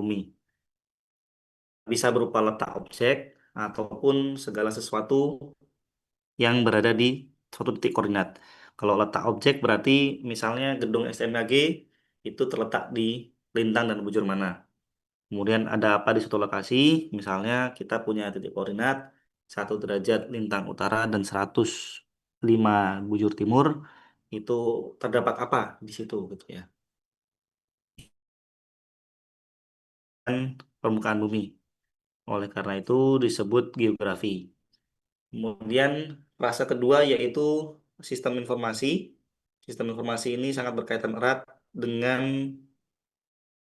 bumi. Bisa berupa letak objek ataupun segala sesuatu yang berada di suatu titik koordinat. Kalau letak objek berarti misalnya gedung SMAG itu terletak di lintang dan bujur mana. Kemudian ada apa di suatu lokasi, misalnya kita punya titik koordinat 1 derajat lintang utara dan 105 bujur timur, itu terdapat apa di situ gitu ya. Dan permukaan bumi. Oleh karena itu disebut geografi. Kemudian frasa kedua yaitu sistem informasi. Sistem informasi ini sangat berkaitan erat dengan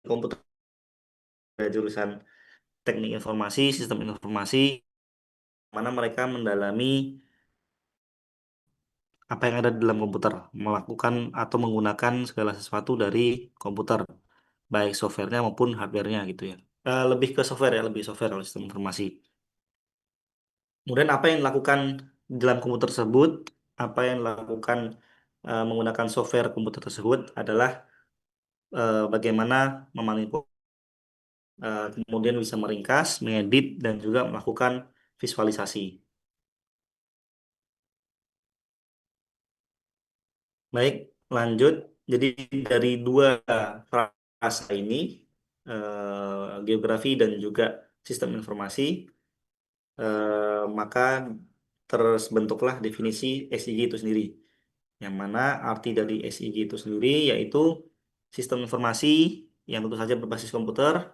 komputer, jurusan teknik informasi, sistem informasi, mana mereka mendalami apa yang ada di dalam komputer, melakukan atau menggunakan segala sesuatu dari komputer, baik softwarenya maupun hardwarenya gitu ya. Lebih ke software ya, lebih software kalau sistem informasi. Kemudian apa yang dilakukan di dalam komputer tersebut, apa yang dilakukan menggunakan software komputer tersebut adalah bagaimana memanipulasi, kemudian bisa meringkas, mengedit, dan juga melakukan visualisasi. Baik, lanjut. Jadi dari dua frasa ini, geografi dan juga sistem informasi, maka terbentuklah definisi SIG itu sendiri. Yang mana arti dari SIG itu sendiri yaitu sistem informasi yang tentu saja berbasis komputer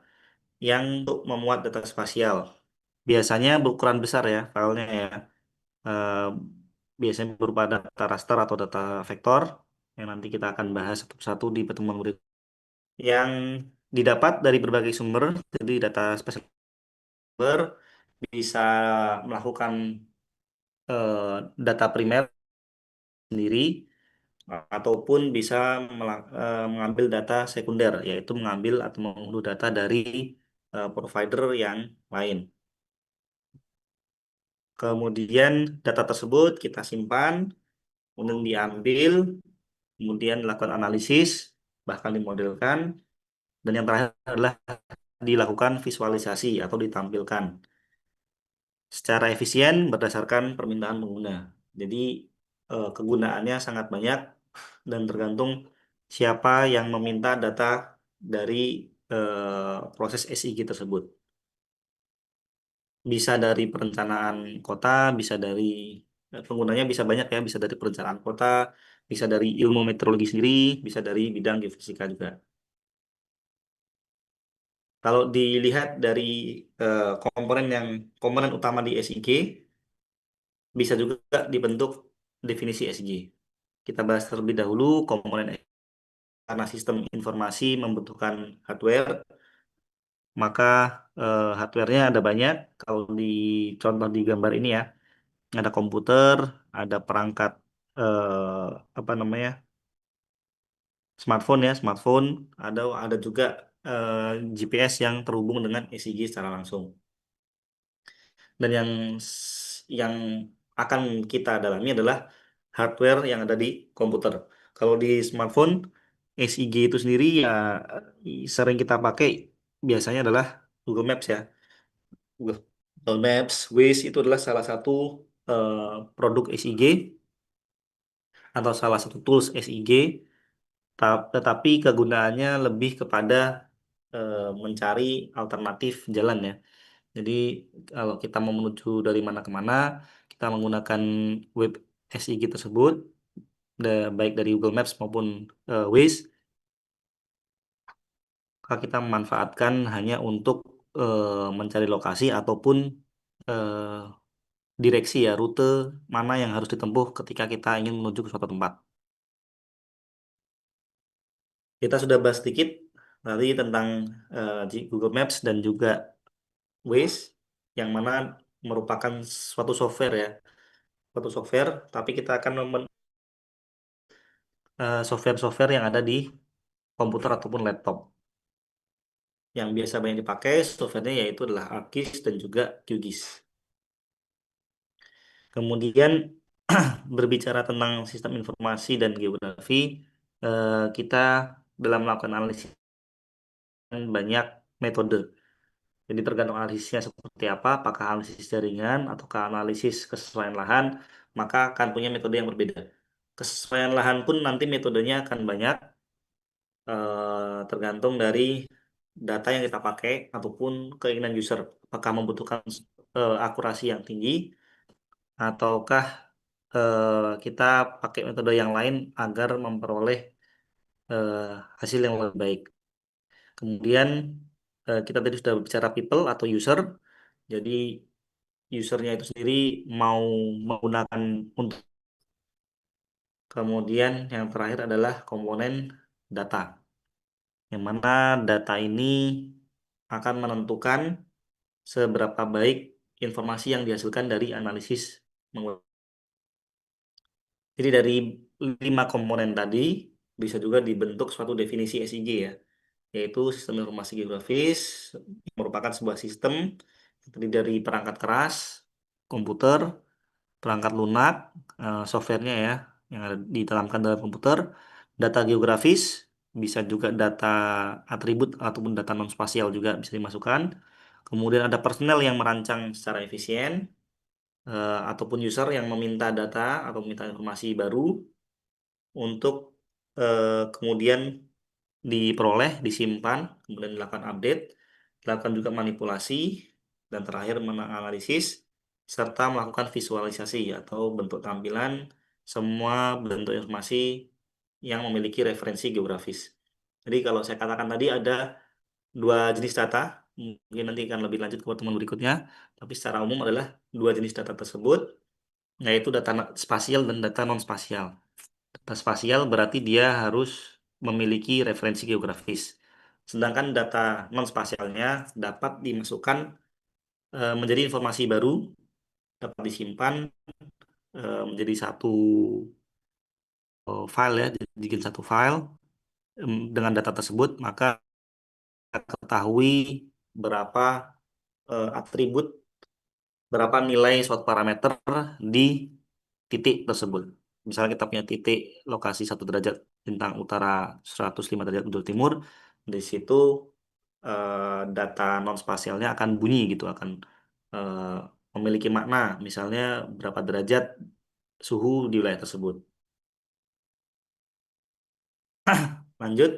yang untuk memuat data spasial. Biasanya berukuran besar ya filenya ya. Eh, Biasanya berupa data raster atau data vektor yang nanti kita akan bahas satu persatu di pertemuan berikut. Yang didapat dari berbagai sumber, jadi data spesial sumber bisa melakukan data primer sendiri ataupun bisa mengambil data sekunder, yaitu mengambil atau mengunduh data dari provider yang lain. Kemudian data tersebut kita simpan, kemudian diambil, kemudian dilakukan analisis, bahkan dimodelkan, dan yang terakhir adalah dilakukan visualisasi atau ditampilkan secara efisien berdasarkan permintaan pengguna. Jadi kegunaannya sangat banyak dan tergantung siapa yang meminta data dari proses SIG tersebut. Bisa dari perencanaan kota, bisa dari penggunanya bisa banyak ya, bisa dari perencanaan kota, bisa dari ilmu meteorologi sendiri, bisa dari bidang geofisika juga. Kalau dilihat dari komponen utama di SIG, bisa juga dibentuk definisi SIG. Kita bahas terlebih dahulu komponen karena sistem informasi membutuhkan hardware, maka hardware-nya ada banyak. Kalau di contoh di gambar ini ya, ada komputer, ada perangkat apa namanya smartphone ya, smartphone, ada juga eh, GPS yang terhubung dengan ECG secara langsung. Dan yang akan kita dalami adalah hardware yang ada di komputer. Kalau di smartphone, SIG itu sendiri ya sering kita pakai biasanya adalah Google Maps ya. Google Maps, Waze itu adalah salah satu eh, produk SIG atau salah satu tools SIG, tetapi kegunaannya lebih kepada mencari alternatif jalan ya. Jadi kalau kita mau menuju dari mana ke mana, kita menggunakan web SIG tersebut, baik dari Google Maps maupun Waze, maka kita memanfaatkan hanya untuk mencari lokasi ataupun eh, direksi ya, rute mana yang harus ditempuh ketika kita ingin menuju ke suatu tempat. Kita sudah bahas sedikit tadi tentang Google Maps dan juga Waze, yang mana merupakan suatu software ya, suatu software, tapi kita akan software-software yang ada di komputer ataupun laptop. Yang biasa banyak dipakai softwarenya yaitu adalah ArcGIS dan juga QGIS. Kemudian berbicara tentang sistem informasi dan geografi, kita dalam melakukan analisis banyak metode. Jadi tergantung analisisnya seperti apa, apakah analisis jaringan ataukah analisis kesesuaian lahan, maka akan punya metode yang berbeda. Kesesuaian lahan pun nanti metodenya akan banyak, tergantung dari data yang kita pakai ataupun keinginan user. Apakah membutuhkan akurasi yang tinggi ataukah kita pakai metode yang lain agar memperoleh eh, hasil yang lebih baik. Kemudian kita tadi sudah bicara people atau user. Jadi usernya itu sendiri mau menggunakan untuk, kemudian yang terakhir adalah komponen data, yang mana data ini akan menentukan seberapa baik informasi yang dihasilkan dari analisis. Jadi dari 5 komponen tadi bisa juga dibentuk suatu definisi SIG ya, yaitu sistem informasi geografis yang merupakan sebuah sistem yang terdiri dari perangkat keras, komputer, perangkat lunak, softwarenya ya, yang ada ditanamkan dalam komputer, data geografis, bisa juga data atribut ataupun data non spasial juga bisa dimasukkan. Kemudian ada personel yang merancang secara efisien, ataupun user yang meminta data atau meminta informasi baru untuk kemudian diperoleh, disimpan, kemudian dilakukan update, dilakukan juga manipulasi, dan terakhir menganalisis, serta melakukan visualisasi atau bentuk tampilan semua bentuk informasi yang memiliki referensi geografis. Jadi kalau saya katakan tadi ada 2 jenis data, mungkin nanti akan lebih lanjut ke pertemuan berikutnya, tapi secara umum adalah 2 jenis data tersebut, yaitu data spasial dan data non spasial. Data spasial berarti dia harus memiliki referensi geografis. Sedangkan data non-spasialnya dapat dimasukkan menjadi informasi baru, dapat disimpan menjadi satu file ya, bikin satu file dengan data tersebut, maka ketahui berapa atribut, berapa nilai suatu parameter di titik tersebut. Misalnya kita punya titik lokasi 1 derajat bintang utara, 105 derajat bujur timur, di situ data non spasialnya akan bunyi gitu, akan eh, memiliki makna, misalnya berapa derajat suhu di wilayah tersebut. Lanjut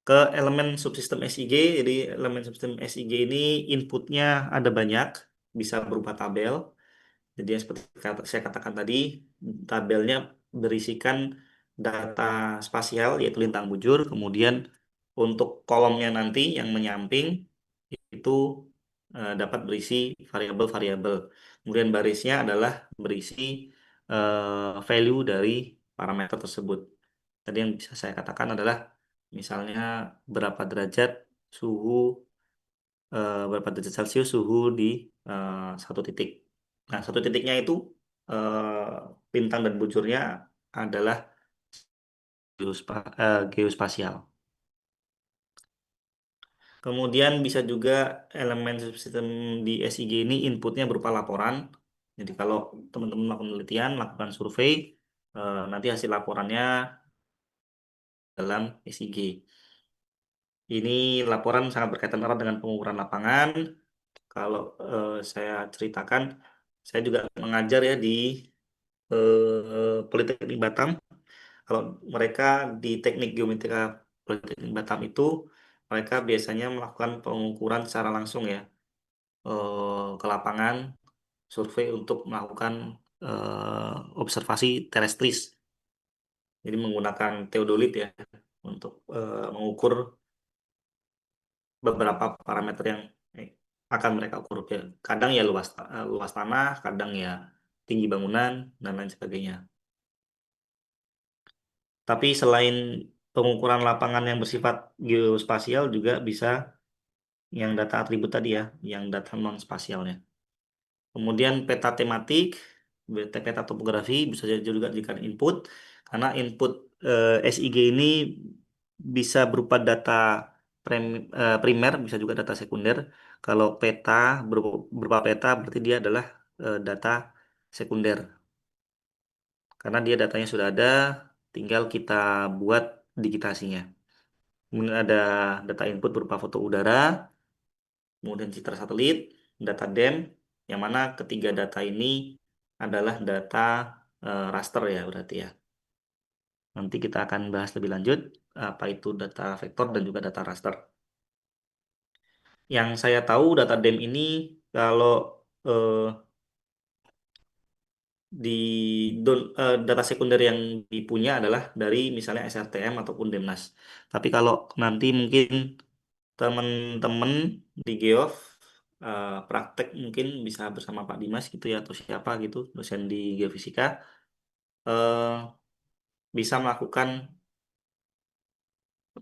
ke elemen subsistem SIG. Jadi elemen subsistem SIG ini inputnya ada banyak, bisa berupa tabel. Jadi yang seperti saya katakan tadi, tabelnya berisikan data spasial yaitu lintang bujur. Kemudian untuk kolomnya nanti yang menyamping itu dapat berisi variabel-variabel. Kemudian barisnya adalah berisi value dari parameter tersebut. Tadi yang bisa saya katakan adalah misalnya berapa derajat suhu, berapa derajat Celcius suhu di eh, satu titik. Nah, satu titiknya itu bintang dan bujurnya adalah geospasial. Kemudian bisa juga elemen sistem di SIG ini inputnya berupa laporan. Jadi kalau teman-teman melakukan penelitian, melakukan survei, nanti hasil laporannya dalam SIG. Ini laporan sangat berkaitan erat dengan pengukuran lapangan. Kalau saya ceritakan, saya juga mengajar ya di Politeknik Batam. Kalau mereka di teknik geometrika Politeknik Batam itu, mereka biasanya melakukan pengukuran secara langsung ya, ke lapangan, survei untuk melakukan observasi terestris. Jadi menggunakan teodolit ya untuk mengukur beberapa parameter yang eh, akan mereka ukur. Ya, kadang ya luas tanah, kadang ya tinggi bangunan dan lain sebagainya. Tapi selain pengukuran lapangan yang bersifat geospasial juga bisa yang data atribut tadi ya, yang data non spasialnya. Kemudian peta tematik, peta topografi bisa juga dijadikan input, karena input SIG ini bisa berupa data primer, bisa juga data sekunder. Kalau peta berupa peta berarti dia adalah data sekunder, karena dia datanya sudah ada, tinggal kita buat digitasinya. Kemudian ada data input berupa foto udara, kemudian citra satelit, data DEM, yang mana ketiga data ini adalah data raster ya berarti ya. Nanti kita akan bahas lebih lanjut apa itu data vektor dan juga data raster. Yang saya tahu data DEM ini kalau eh, di data sekunder yang dipunya adalah dari misalnya SRTM ataupun Demnas. Tapi kalau nanti mungkin teman-teman di Geof praktek mungkin bisa bersama Pak Dimas gitu ya atau siapa gitu dosen di geofisika eh, bisa melakukan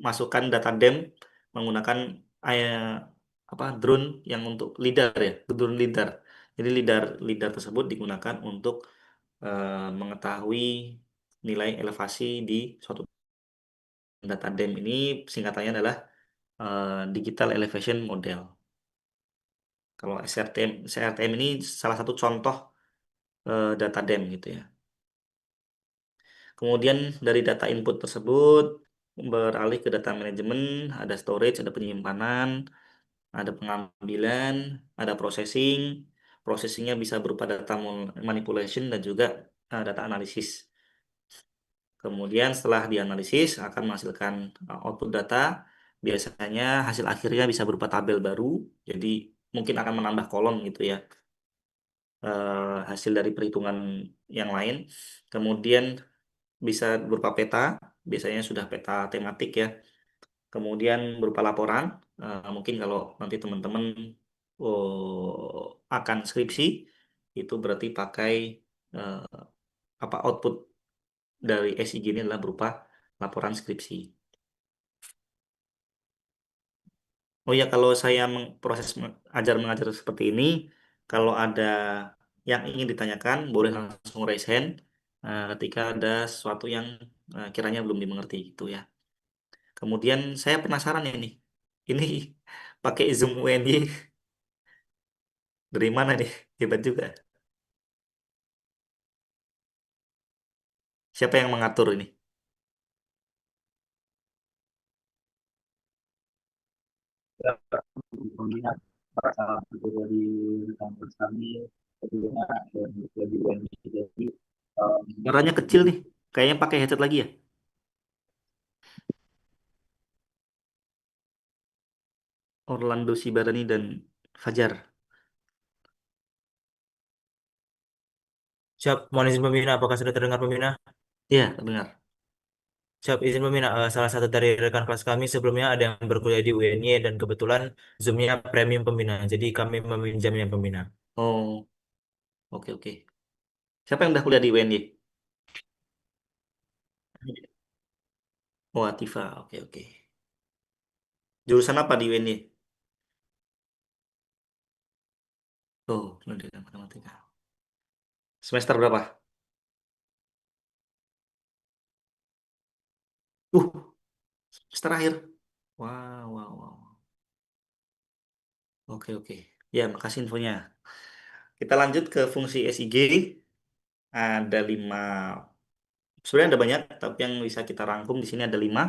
masukan data DEM menggunakan eh, apa drone yang untuk lidar ya drone lidar. Jadi lidar lidar tersebut digunakan untuk mengetahui nilai elevasi di suatu data DEM ini singkatannya adalah Digital Elevation Model. Kalau SRTM ini salah satu contoh data DEM gitu ya. Kemudian dari data input tersebut beralih ke data manajemen, ada storage, ada penyimpanan, ada pengambilan, ada processing. Processingnya bisa berupa data manipulation dan juga data analisis. Kemudian setelah dianalisis akan menghasilkan output data. Biasanya hasil akhirnya bisa berupa tabel baru. Jadi mungkin akan menambah kolom gitu ya. Hasil dari perhitungan yang lain. Kemudian bisa berupa peta. Biasanya sudah peta tematik ya. Kemudian berupa laporan. Mungkin kalau nanti teman-teman akan skripsi, itu berarti pakai eh, apa output dari SIG ini adalah berupa laporan skripsi. Oh ya, kalau saya proses ajar mengajar seperti ini, kalau ada yang ingin ditanyakan, boleh langsung raise hand ketika ada sesuatu yang kiranya belum dimengerti gitu ya. Kemudian saya penasaran ya nih, ini pakai Zoom UNY dari mana nih? Hebat juga. Siapa yang mengatur ini? Melihat salah satu dari kampus kami sebelumnya dan lebih banyak jadi Suaranya kecil nih, kayaknya pakai headset lagi ya. Orlando Sibarani dan Fajar. siap, mohon izin pembina, apakah sudah terdengar pembina? Iya, terdengar. Siap, izin pembina. Salah satu dari rekan kelas kami sebelumnya ada yang berkuliah di UNY dan kebetulan Zoom-nya premium pembina. Jadi kami meminjamnya pembina. Oh, oke oke. Siapa yang udah kuliah di UNY? Oh, Atifa. Oke oke. Jurusan apa di UNY? Oh, pendidikan matematika. Semester berapa? Uh, semester akhir. Wow, wow, wow. Oke, oke. Ya, makasih infonya. Kita lanjut ke fungsi SIG. Ada lima. Sebenarnya ada banyak, tapi yang bisa kita rangkum di sini ada lima.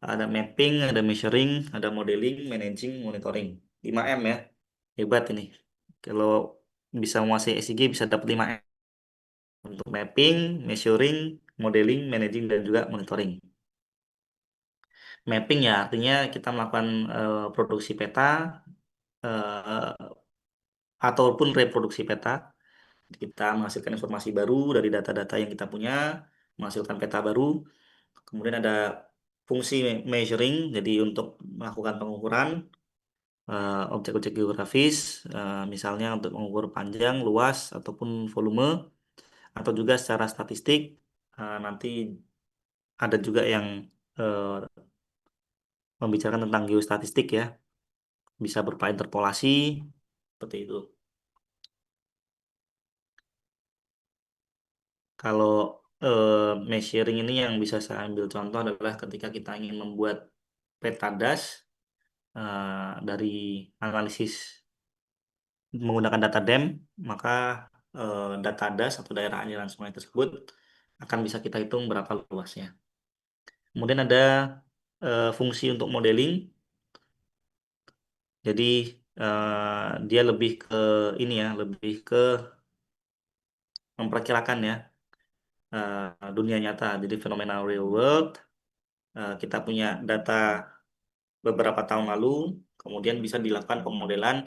Ada mapping, ada measuring, ada modeling, managing, monitoring. 5M ya. Hebat ini. Kalau bisa menguasai SIG bisa dapat 5M. Untuk mapping, measuring, modeling, managing, dan juga monitoring. Mapping ya artinya kita melakukan produksi peta eh, ataupun reproduksi peta. Kita menghasilkan informasi baru dari data-data yang kita punya, menghasilkan peta baru. Kemudian ada fungsi measuring, jadi untuk melakukan pengukuran objek-objek geografis, misalnya untuk mengukur panjang, luas, ataupun volume, atau juga secara statistik. Nanti ada juga yang eh, membicarakan tentang geostatistik ya, bisa berupa interpolasi, seperti itu. Kalau eh, measuring ini yang bisa saya ambil contoh adalah ketika kita ingin membuat peta das dari analisis menggunakan data DEM, maka data das atau daerah aliran sungai tersebut akan bisa kita hitung berapa luasnya. Kemudian ada fungsi untuk modeling. Jadi dia lebih ke ini ya, lebih ke memperkirakan ya dunia nyata. Jadi fenomena real world. Kita punya data beberapa tahun lalu, kemudian bisa dilakukan pemodelan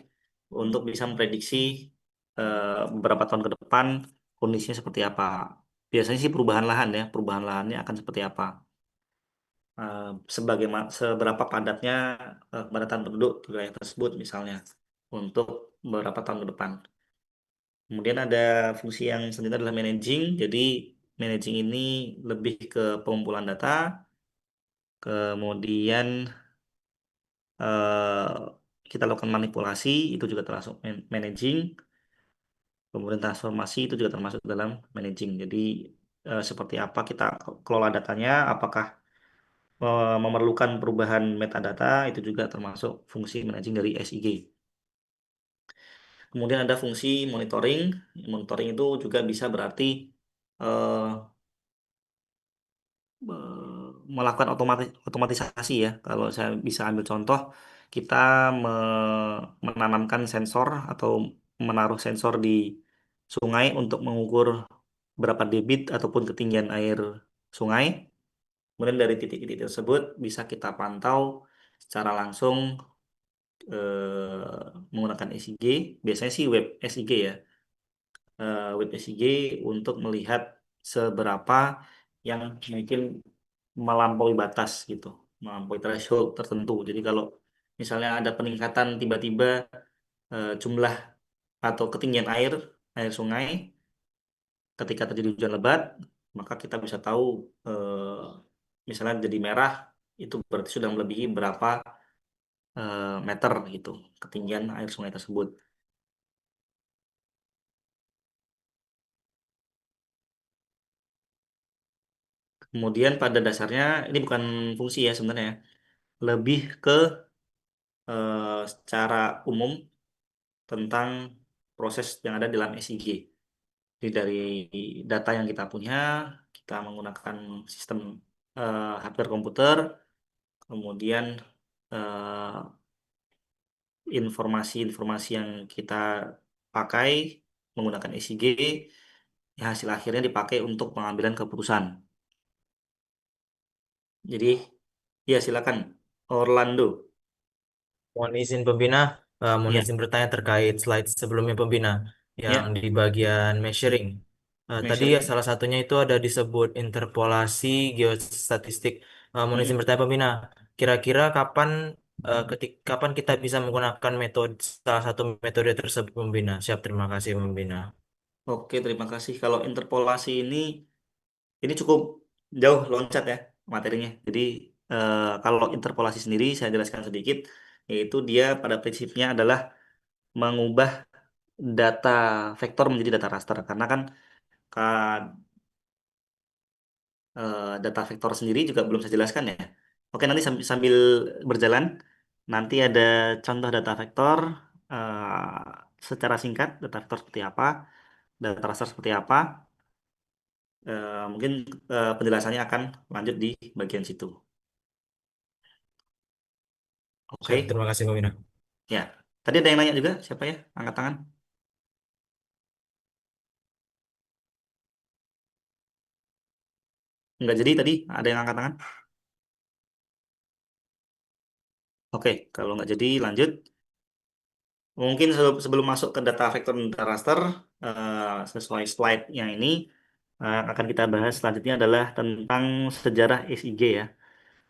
untuk bisa memprediksi beberapa tahun ke depan kondisinya seperti apa. Biasanya sih perubahan lahan ya, perubahan lahannya akan seperti apa. Seberapa padatnya kepadatan penduduk di wilayah tersebut misalnya untuk beberapa tahun ke depan. Kemudian ada fungsi yang selanjutnya adalah managing. Jadi managing ini lebih ke pengumpulan data, kemudian eh, kita lakukan manipulasi, itu juga termasuk managing. Kemudian transformasi itu juga termasuk dalam managing. Jadi seperti apa kita kelola datanya, apakah memerlukan perubahan metadata, itu juga termasuk fungsi managing dari SIG. Kemudian ada fungsi monitoring. Monitoring itu juga bisa berarti eh, melakukan otomatisasi ya. Kalau saya bisa ambil contoh, kita menanamkan sensor atau menaruh sensor di sungai untuk mengukur berapa debit ataupun ketinggian air sungai. Kemudian dari titik-titik tersebut bisa kita pantau secara langsung menggunakan SIG. Biasanya sih web SIG ya, web SIG untuk melihat seberapa yang mungkin melampaui batas gitu, melampaui threshold tertentu. Jadi kalau misalnya ada peningkatan tiba-tiba jumlah atau ketinggian air sungai ketika terjadi hujan lebat, maka kita bisa tahu misalnya jadi merah itu berarti sudah melebihi berapa meter gitu ketinggian air sungai tersebut. Kemudian pada dasarnya ini bukan fungsi ya sebenarnya, lebih ke secara umum tentang proses yang ada dalam SIG. Jadi dari data yang kita punya, kita menggunakan sistem hardware komputer, kemudian eh, informasi-informasi yang kita pakai menggunakan SIG, ya hasil akhirnya dipakai untuk pengambilan keputusan. Jadi, ya silakan, Orlando. Mohon izin pembina, mohon Ya, izin bertanya terkait slide sebelumnya pembina yang ya, di bagian measuring. Tadi ya measuring. salah satunya itu ada disebut interpolasi geostatistik. Mohon izin Mm-mm. bertanya pembina, kira-kira kapan kita bisa menggunakan metode salah satu metode tersebut pembina? Siap, terima kasih pembina. Oke, terima kasih. Kalau interpolasi ini cukup jauh loncat ya materinya. Jadi kalau interpolasi sendiri saya jelaskan sedikit, yaitu dia pada prinsipnya adalah mengubah data vektor menjadi data raster. Karena kan data vektor sendiri juga belum saya jelaskan ya. Oke, nanti sambil berjalan, nanti ada contoh data vektor secara singkat, data vektor seperti apa, data raster seperti apa. Mungkin penjelasannya akan lanjut di bagian situ. Siap, Oke, terima kasih pembina. ya. Tadi ada yang nanya juga, siapa ya? Angkat tangan. Nggak jadi tadi, ada yang angkat tangan. Oke, kalau nggak jadi lanjut. Mungkin sebelum masuk ke data vektor dan data raster, sesuai slide yang ini, akan kita bahas selanjutnya adalah tentang sejarah SIG ya.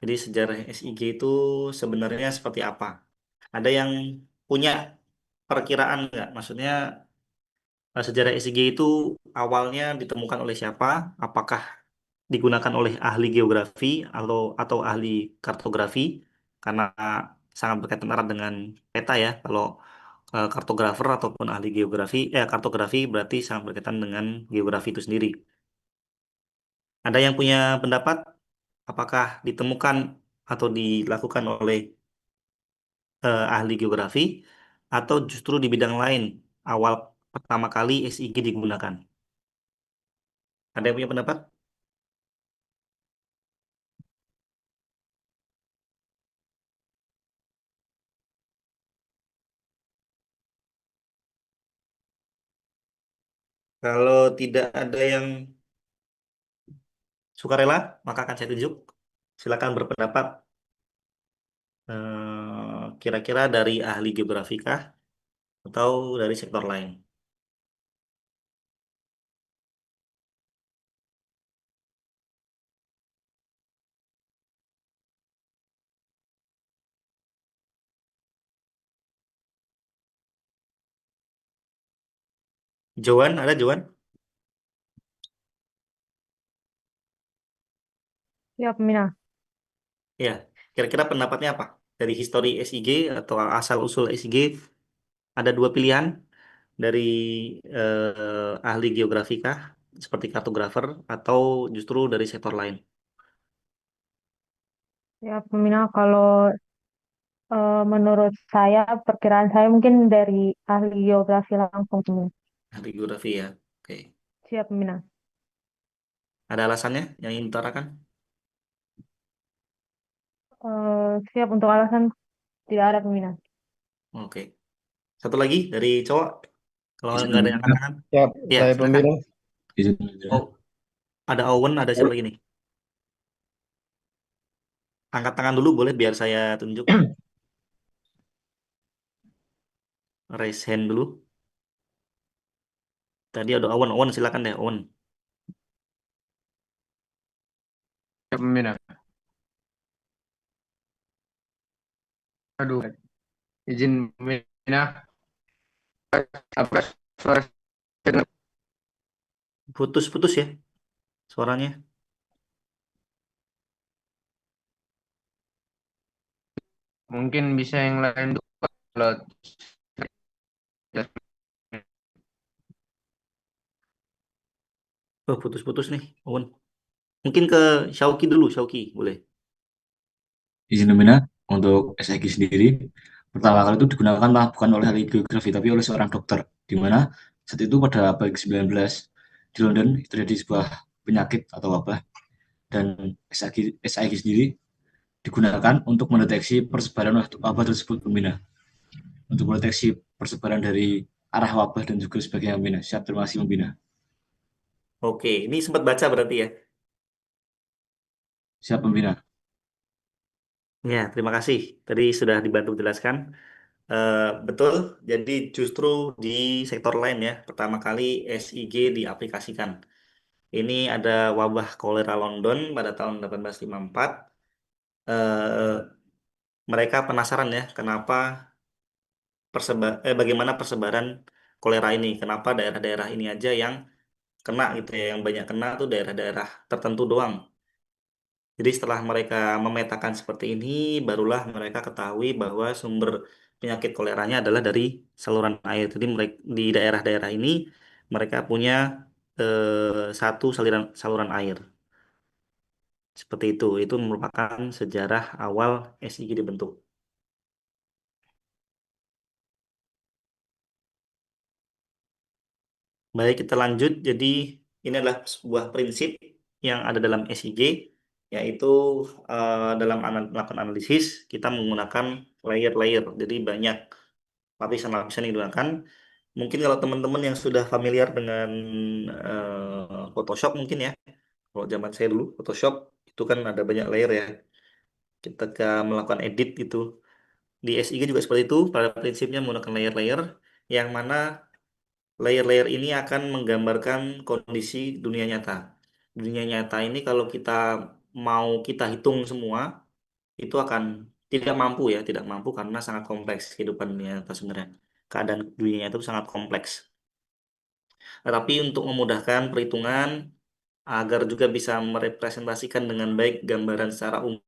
Jadi sejarah SIG itu sebenarnya seperti apa? Ada yang punya perkiraan nggak? Maksudnya sejarah SIG itu awalnya ditemukan oleh siapa? Apakah digunakan oleh ahli geografi atau ahli kartografi? Karena sangat berkaitan erat dengan peta ya. Kalau kartografer ataupun ahli geografi, kartografi berarti sangat berkaitan dengan geografi itu sendiri. Ada yang punya pendapat apakah ditemukan atau dilakukan oleh ahli geografi atau justru di bidang lain awal pertama kali SIG digunakan? Ada yang punya pendapat? Kalau tidak ada yang sukarela, maka akan saya tunjuk. Silakan berpendapat. Kira-kira dari ahli geografi kah atau dari sektor lain? Joan, ada Joan? Siap, Mina. Ya, kira-kira pendapatnya apa? Dari histori SIG atau asal-usul SIG, ada dua pilihan dari ahli geografi kah, seperti kartografer, atau justru dari sektor lain? Siap, Mina. Kalau menurut saya, perkiraan saya mungkin dari ahli geografi langsung, Mina. Ahli geografi ya. Oke. Siap, Mina. Ada alasannya yang ingin diutarakan? Siap untuk alasan tidak ada, Mina. Oke. Satu lagi dari cowok, kalau Izin nggak ada yang angkat pembina, tangan. Siap, Ya, saya silakan. pembina. izin pembina. Oh, ada Owen, ada siapa lagi nih? Angkat tangan dulu boleh biar saya tunjuk. Raise hand dulu. Tadi ada Owen, Owen silakan deh, Owen. Siap, pembina. Aduh, izin pembina. Apa suara saya? Putus-putus ya suaranya. Mungkin bisa yang lain dulu. Kalau Oh, putus-putus nih, Owen. Mungkin ke Shauki dulu, Shauki, boleh. Izin pembina untuk SIG sendiri. Pertama kali itu digunakan malah bukan oleh ahli geografi, tapi oleh seorang dokter. Di mana saat itu pada abad ke-19 di London itu terjadi sebuah penyakit atau wabah. Dan SIG sendiri digunakan untuk mendeteksi persebaran wabah tersebut pembina. Untuk mendeteksi persebaran dari arah wabah dan juga sebagainya pembina. Siap, terima kasih pembina. Oke, ini sempat baca berarti ya. Siap pembina. Ya, terima kasih. Tadi sudah dibantu jelaskan. Eh, betul, jadi justru di sektor lain ya, pertama kali SIG diaplikasikan. Ini ada wabah kolera London pada tahun 1854. Eh, Mereka penasaran ya, bagaimana persebaran kolera ini? Kenapa daerah-daerah ini aja yang kena gitu ya, yang banyak kena tuh daerah-daerah tertentu doang. Jadi setelah mereka memetakan seperti ini, barulah mereka ketahui bahwa sumber penyakit koleranya adalah dari saluran air. Jadi mereka di daerah-daerah ini mereka punya satu saluran saluran air. Seperti itu. Itu merupakan sejarah awal SIG dibentuk. Baik, kita lanjut. Jadi ini adalah sebuah prinsip yang ada dalam SIG, yaitu dalam melakukan analisis kita menggunakan layer-layer. Jadi banyak lapisan-lapisan yang digunakan. Mungkin kalau teman-teman yang sudah familiar dengan Photoshop mungkin ya. Kalau zaman saya dulu Photoshop itu kan ada banyak layer ya. Ketika melakukan edit gitu. Di SIG juga seperti itu. Pada prinsipnya menggunakan layer-layer yang mana layer-layer ini akan menggambarkan kondisi dunia nyata. Dunia nyata ini kalau kita hitung semua itu akan tidak mampu ya, tidak mampu karena sangat kompleks kehidupan dunia nyata sebenarnya. Keadaan dunia nyata itu sangat kompleks. Tetapi untuk memudahkan perhitungan agar juga bisa merepresentasikan dengan baik gambaran secara umum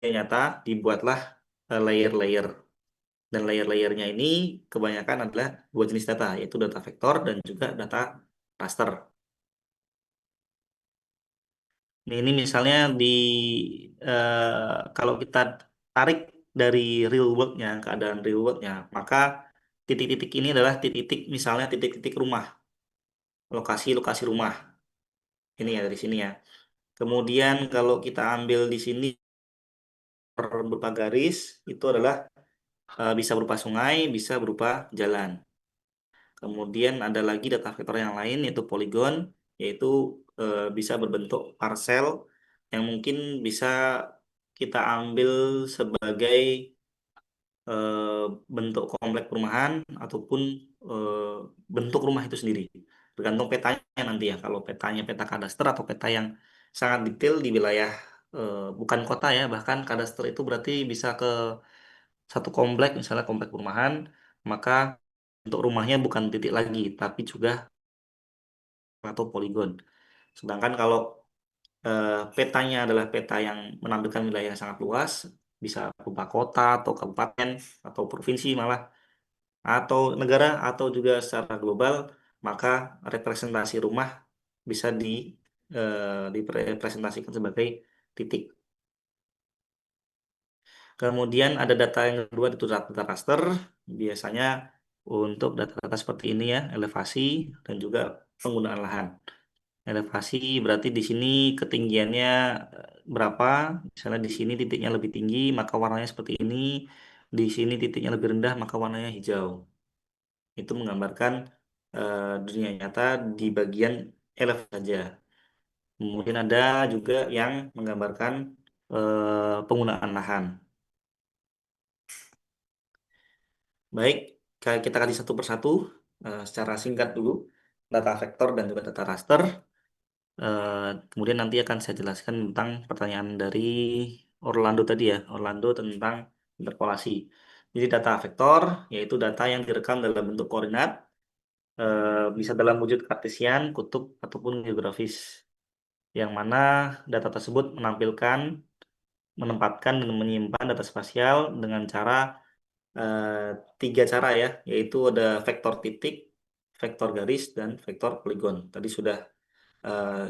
dunia nyata, dibuatlah layer-layer. Dan layer-layernya ini kebanyakan adalah dua jenis data, yaitu data vektor dan juga data raster. Ini misalnya kalau kita tarik dari real world-nya, keadaan real world-nya, maka titik-titik ini adalah titik-titik, misalnya titik-titik rumah, lokasi-lokasi rumah. Ini ya dari sini ya. Kemudian kalau kita ambil di sini berupa garis, itu adalah bisa berupa sungai, bisa berupa jalan. Kemudian ada lagi data vektor yang lain yaitu poligon, yaitu bisa berbentuk parsel yang mungkin bisa kita ambil sebagai eh, bentuk komplek perumahan ataupun eh, bentuk rumah itu sendiri. Tergantung petanya nanti ya. Kalau petanya peta kadaster atau peta yang sangat detail di wilayah bukan kota ya, bahkan kadaster itu berarti bisa ke satu komplek, misalnya komplek perumahan, maka untuk rumahnya bukan titik lagi, tapi juga atau poligon. Sedangkan kalau petanya adalah peta yang menampilkan wilayah yang sangat luas, bisa berupa kota atau kabupaten atau provinsi malah, atau negara atau juga secara global, maka representasi rumah bisa direpresentasikan sebagai titik. Kemudian ada data yang kedua itu data raster, biasanya untuk data-data seperti ini ya, elevasi dan juga penggunaan lahan. Elevasi berarti di sini ketinggiannya berapa, misalnya di sini titiknya lebih tinggi maka warnanya seperti ini, di sini titiknya lebih rendah maka warnanya hijau. Itu menggambarkan dunia nyata di bagian elevasi saja. Kemudian ada juga yang menggambarkan penggunaan lahan. Baik, kita kasih satu persatu secara singkat dulu data vektor dan juga data raster. Kemudian nanti akan saya jelaskan tentang pertanyaan dari Orlando tadi ya, Orlando tentang interpolasi. Jadi data vektor yaitu data yang direkam dalam bentuk koordinat, bisa dalam wujud kartesian, kutub, ataupun geografis. Yang mana data tersebut menampilkan, menempatkan, dan menyimpan data spasial dengan cara tiga cara ya, yaitu ada vektor titik, vektor garis, dan vektor poligon. Tadi sudah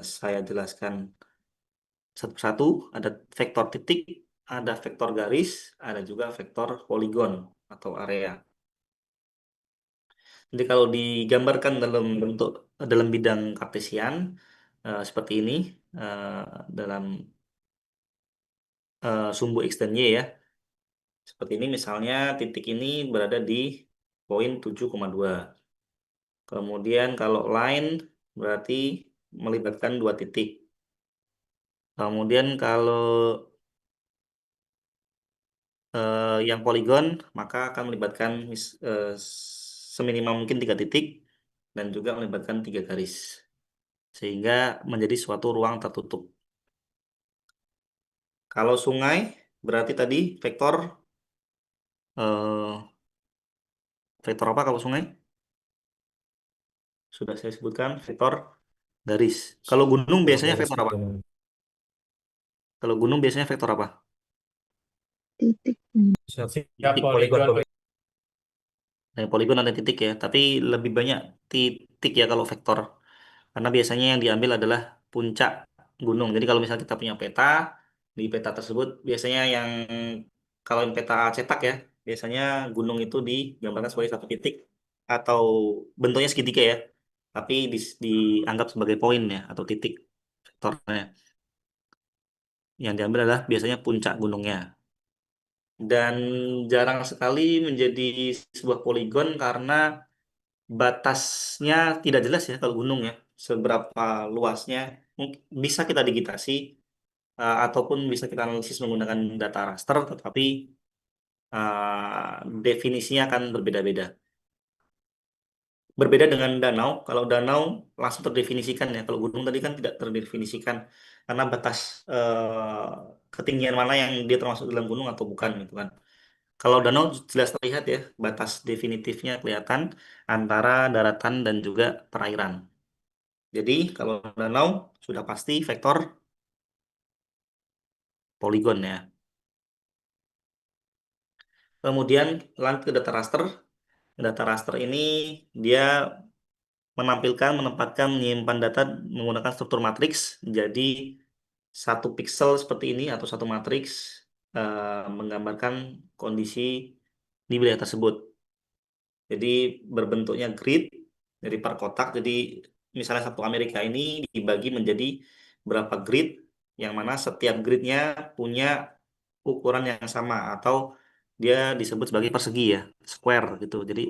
saya jelaskan satu persatu, ada vektor titik, ada vektor garis, ada juga vektor poligon atau area. Jadi kalau digambarkan dalam bidang kartesian seperti ini eh, dalam sumbu X dan Y ya. Seperti ini misalnya titik ini berada di poin 7,2. Kemudian kalau line berarti melibatkan dua titik. Kemudian kalau yang poligon maka akan melibatkan seminimal mungkin tiga titik dan juga melibatkan tiga garis sehingga menjadi suatu ruang tertutup. Kalau sungai berarti tadi eh, vektor apa kalau sungai? Sudah saya sebutkan vektor garis. Kalau gunung Vektor biasanya garis vektor apa? betul. Kalau gunung biasanya vektor apa? Titik. Siap, siap, Titik. poligon. Dan poligon ada titik ya, tapi lebih banyak titik ya kalau vektor. Karena biasanya yang diambil adalah puncak gunung. Jadi kalau misalnya kita punya peta, di peta tersebut biasanya yang kalau yang peta cetak ya, biasanya gunung itu digambarkan sebagai satu titik atau bentuknya segitiga ya, tapi dianggap sebagai poin ya atau titik vektornya. Yang diambil adalah biasanya puncak gunungnya. Dan jarang sekali menjadi sebuah poligon karena batasnya tidak jelas ya kalau gunung ya. Seberapa luasnya bisa kita digitasi ataupun bisa kita analisis menggunakan data raster, tetapi definisinya akan berbeda-beda. Berbeda dengan danau, kalau danau langsung terdefinisikan ya. Kalau gunung tadi kan tidak terdefinisikan karena batas ketinggian mana yang dia termasuk dalam gunung atau bukan gitu kan. Kalau danau jelas terlihat ya, batas definitifnya kelihatan antara daratan dan juga perairan. Jadi kalau danau sudah pasti vektor poligon ya. Kemudian lanjut ke data raster. Data raster ini dia menempatkan, menyimpan data menggunakan struktur matriks. Jadi satu pixel seperti ini atau satu matriks menggambarkan kondisi di wilayah tersebut. Jadi berbentuknya grid dari per kotak. Jadi misalnya satu Amerika ini dibagi menjadi berapa grid, yang mana setiap gridnya punya ukuran yang sama atau dia disebut sebagai persegi ya, square gitu. Jadi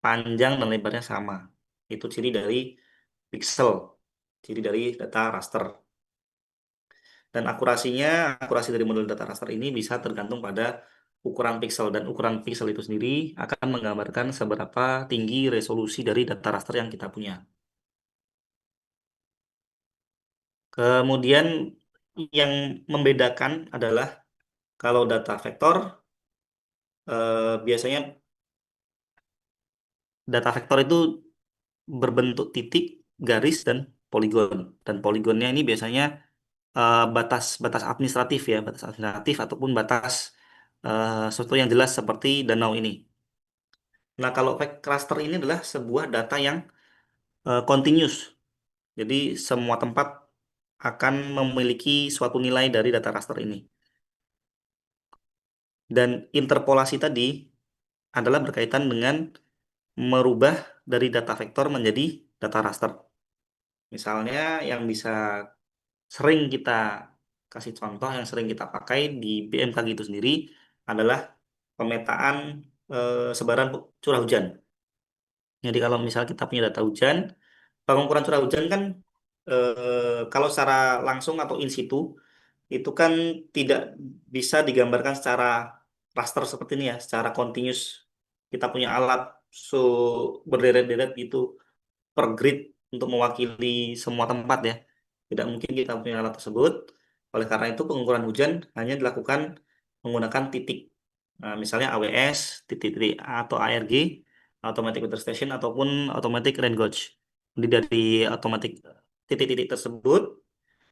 panjang dan lebarnya sama. Itu ciri dari pixel, ciri dari data raster. Dan akurasi dari model data raster ini bisa tergantung pada ukuran pixel, dan ukuran pixel itu sendiri akan menggambarkan seberapa tinggi resolusi dari data raster yang kita punya. Kemudian yang membedakan adalah kalau data vektor, biasanya data vektor itu berbentuk titik, garis, dan poligon. Dan poligonnya ini biasanya batas batas administratif ya, batas administratif ataupun batas sesuatu yang jelas seperti danau ini. Nah, kalau fact cluster ini adalah sebuah data yang continuous. Jadi semua tempat akan memiliki suatu nilai dari data raster ini. Dan interpolasi tadi adalah berkaitan dengan merubah dari data vektor menjadi data raster. Misalnya yang bisa sering kita kasih contoh, yang sering kita pakai di BMKG itu sendiri adalah pemetaan sebaran curah hujan. Jadi kalau misal kita punya data hujan, pengukuran curah hujan kan kalau secara langsung atau in situ itu kan tidak bisa digambarkan secara raster seperti ini ya, secara continuous. Kita punya alat so berderet-deret gitu per grid untuk mewakili semua tempat ya. Tidak mungkin kita punya alat tersebut. Oleh karena itu pengukuran hujan hanya dilakukan menggunakan titik. Nah, misalnya AWS, titik-titik atau ARG, Automatic Weather Station ataupun Automatic Rain Gauge. Jadi dari automatic titik-titik tersebut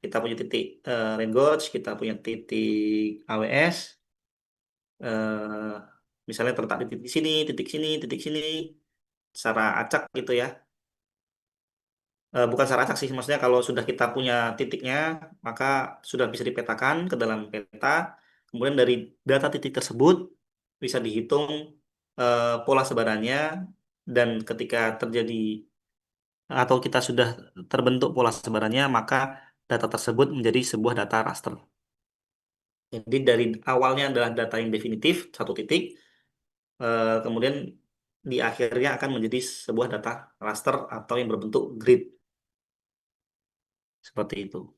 kita punya titik rain gauge, kita punya titik AWS, misalnya terletak di titik sini, titik sini, titik sini, secara acak gitu ya. Bukan secara acak sih, maksudnya kalau sudah kita punya titiknya, maka sudah bisa dipetakan ke dalam peta. Kemudian dari data titik tersebut bisa dihitung pola sebarannya, dan ketika terjadi atau kita sudah terbentuk pola sebarannya, maka data tersebut menjadi sebuah data raster. Jadi dari awalnya adalah data yang definitif, satu titik, kemudian di akhirnya akan menjadi sebuah data raster atau yang berbentuk grid. Seperti itu.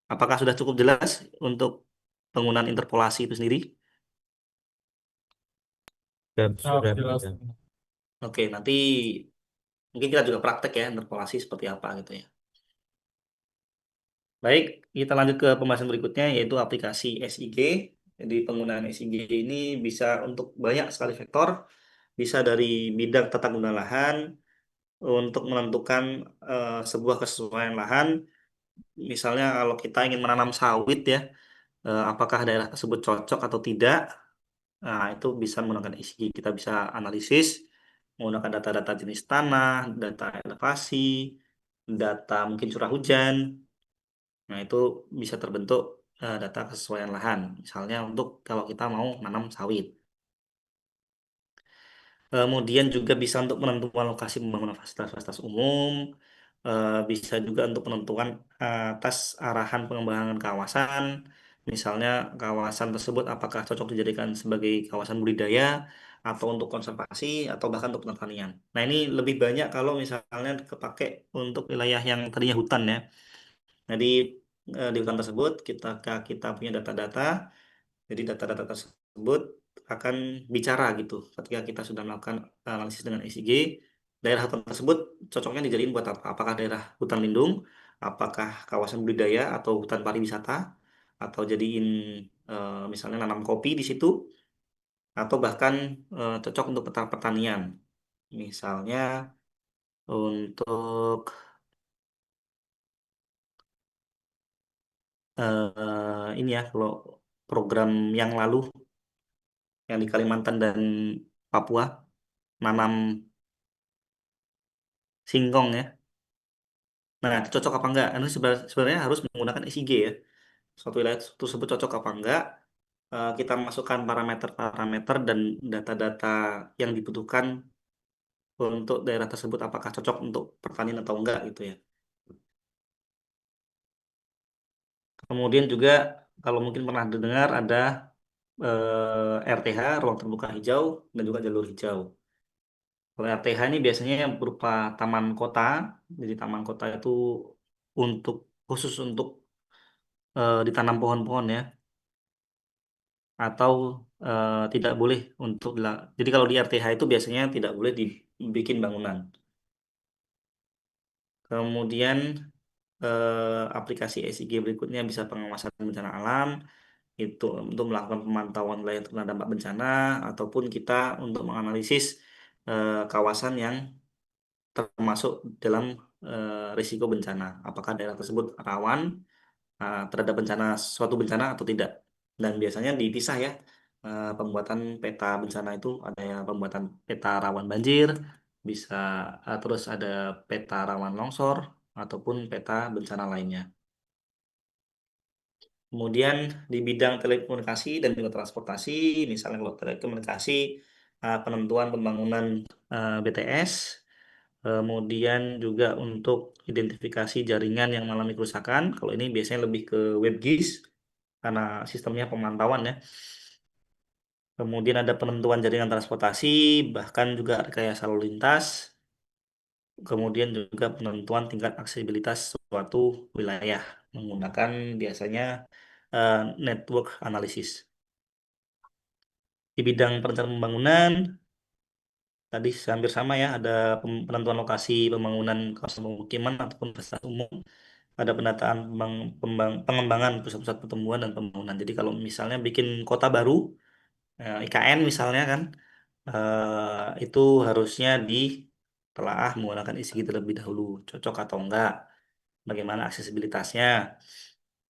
Apakah sudah cukup jelas untuk penggunaan interpolasi itu sendiri? Sudah, jelas. sudah. Oke, nanti mungkin kita juga praktek ya interpolasi seperti apa gitu ya. Baik, kita lanjut ke pembahasan berikutnya yaitu aplikasi SIG. Jadi penggunaan SIG ini bisa untuk banyak sekali vektor, bisa dari bidang tata guna lahan untuk menentukan sebuah kesesuaian lahan. Misalnya kalau kita ingin menanam sawit ya, apakah daerah tersebut cocok atau tidak? Nah, itu bisa menggunakan ESG. Kita bisa analisis menggunakan data-data jenis tanah, data elevasi, data mungkin curah hujan. Nah, itu bisa terbentuk data kesesuaian lahan. Misalnya untuk kalau kita mau nanam sawit. Kemudian juga bisa untuk menentukan lokasi pembangunan fasilitas-fasilitas umum, bisa juga untuk penentuan atas arahan pengembangan kawasan, misalnya kawasan tersebut apakah cocok dijadikan sebagai kawasan budidaya atau untuk konservasi atau bahkan untuk pertanian. Nah ini lebih banyak kalau misalnya kepake untuk wilayah yang tadinya hutan ya. Jadi di hutan tersebut kita punya data-data, jadi data-data tersebut akan bicara gitu. Ketika kita sudah melakukan analisis dengan ECG, daerah hutan tersebut cocoknya dijadiin buat apa? Apakah daerah hutan lindung, apakah kawasan budidaya atau hutan pariwisata, atau jadiin misalnya nanam kopi di situ, atau bahkan cocok untuk pertanian. Misalnya untuk ini ya, kalau program yang lalu yang di Kalimantan dan Papua nanam singkong ya. Nah, itu cocok apa enggak? Ini sebenarnya harus menggunakan ECG ya. Suatu wilayah tersebut cocok apa enggak? Kita masukkan parameter-parameter dan data-data yang dibutuhkan untuk daerah tersebut apakah cocok untuk pertanian atau enggak gitu ya. Kemudian juga kalau mungkin pernah dengar ada RTH, ruang terbuka hijau, dan juga jalur hijau. Kalau RTH ini biasanya berupa taman kota, jadi taman kota itu untuk khusus untuk ditanam pohon-pohon ya, atau tidak boleh untuk jadi kalau di RTH itu biasanya tidak boleh dibikin bangunan. Kemudian aplikasi SIG berikutnya bisa pengawasan bencana alam, itu untuk melakukan pemantauan wilayah terkena dampak bencana, ataupun kita untuk menganalisis kawasan yang termasuk dalam risiko bencana. Apakah daerah tersebut rawan terhadap suatu bencana atau tidak. Dan biasanya dipisah ya, pembuatan peta bencana itu ada yang pembuatan peta rawan banjir, bisa terus ada peta rawan longsor ataupun peta bencana lainnya. Kemudian di bidang telekomunikasi dan juga transportasi, misalnya kalau telekomunikasi, penentuan pembangunan BTS, kemudian juga untuk identifikasi jaringan yang mengalami kerusakan. Kalau ini biasanya lebih ke WebGIS karena sistemnya pemantauan ya. Kemudian ada penentuan jaringan transportasi, bahkan juga rekayasa lalu lintas. Kemudian juga penentuan tingkat aksesibilitas suatu wilayah menggunakan biasanya eh, network analysis. Di bidang perencanaan pembangunan, tadi hampir sama ya, ada penentuan lokasi pembangunan kawasan pemukiman ataupun fasilitas umum, ada penataan pengembangan pusat-pusat pertumbuhan dan pembangunan. Jadi kalau misalnya bikin kota baru, IKN misalnya kan, itu harusnya ditelaah menggunakan ISG terlebih dahulu, cocok atau enggak, bagaimana aksesibilitasnya.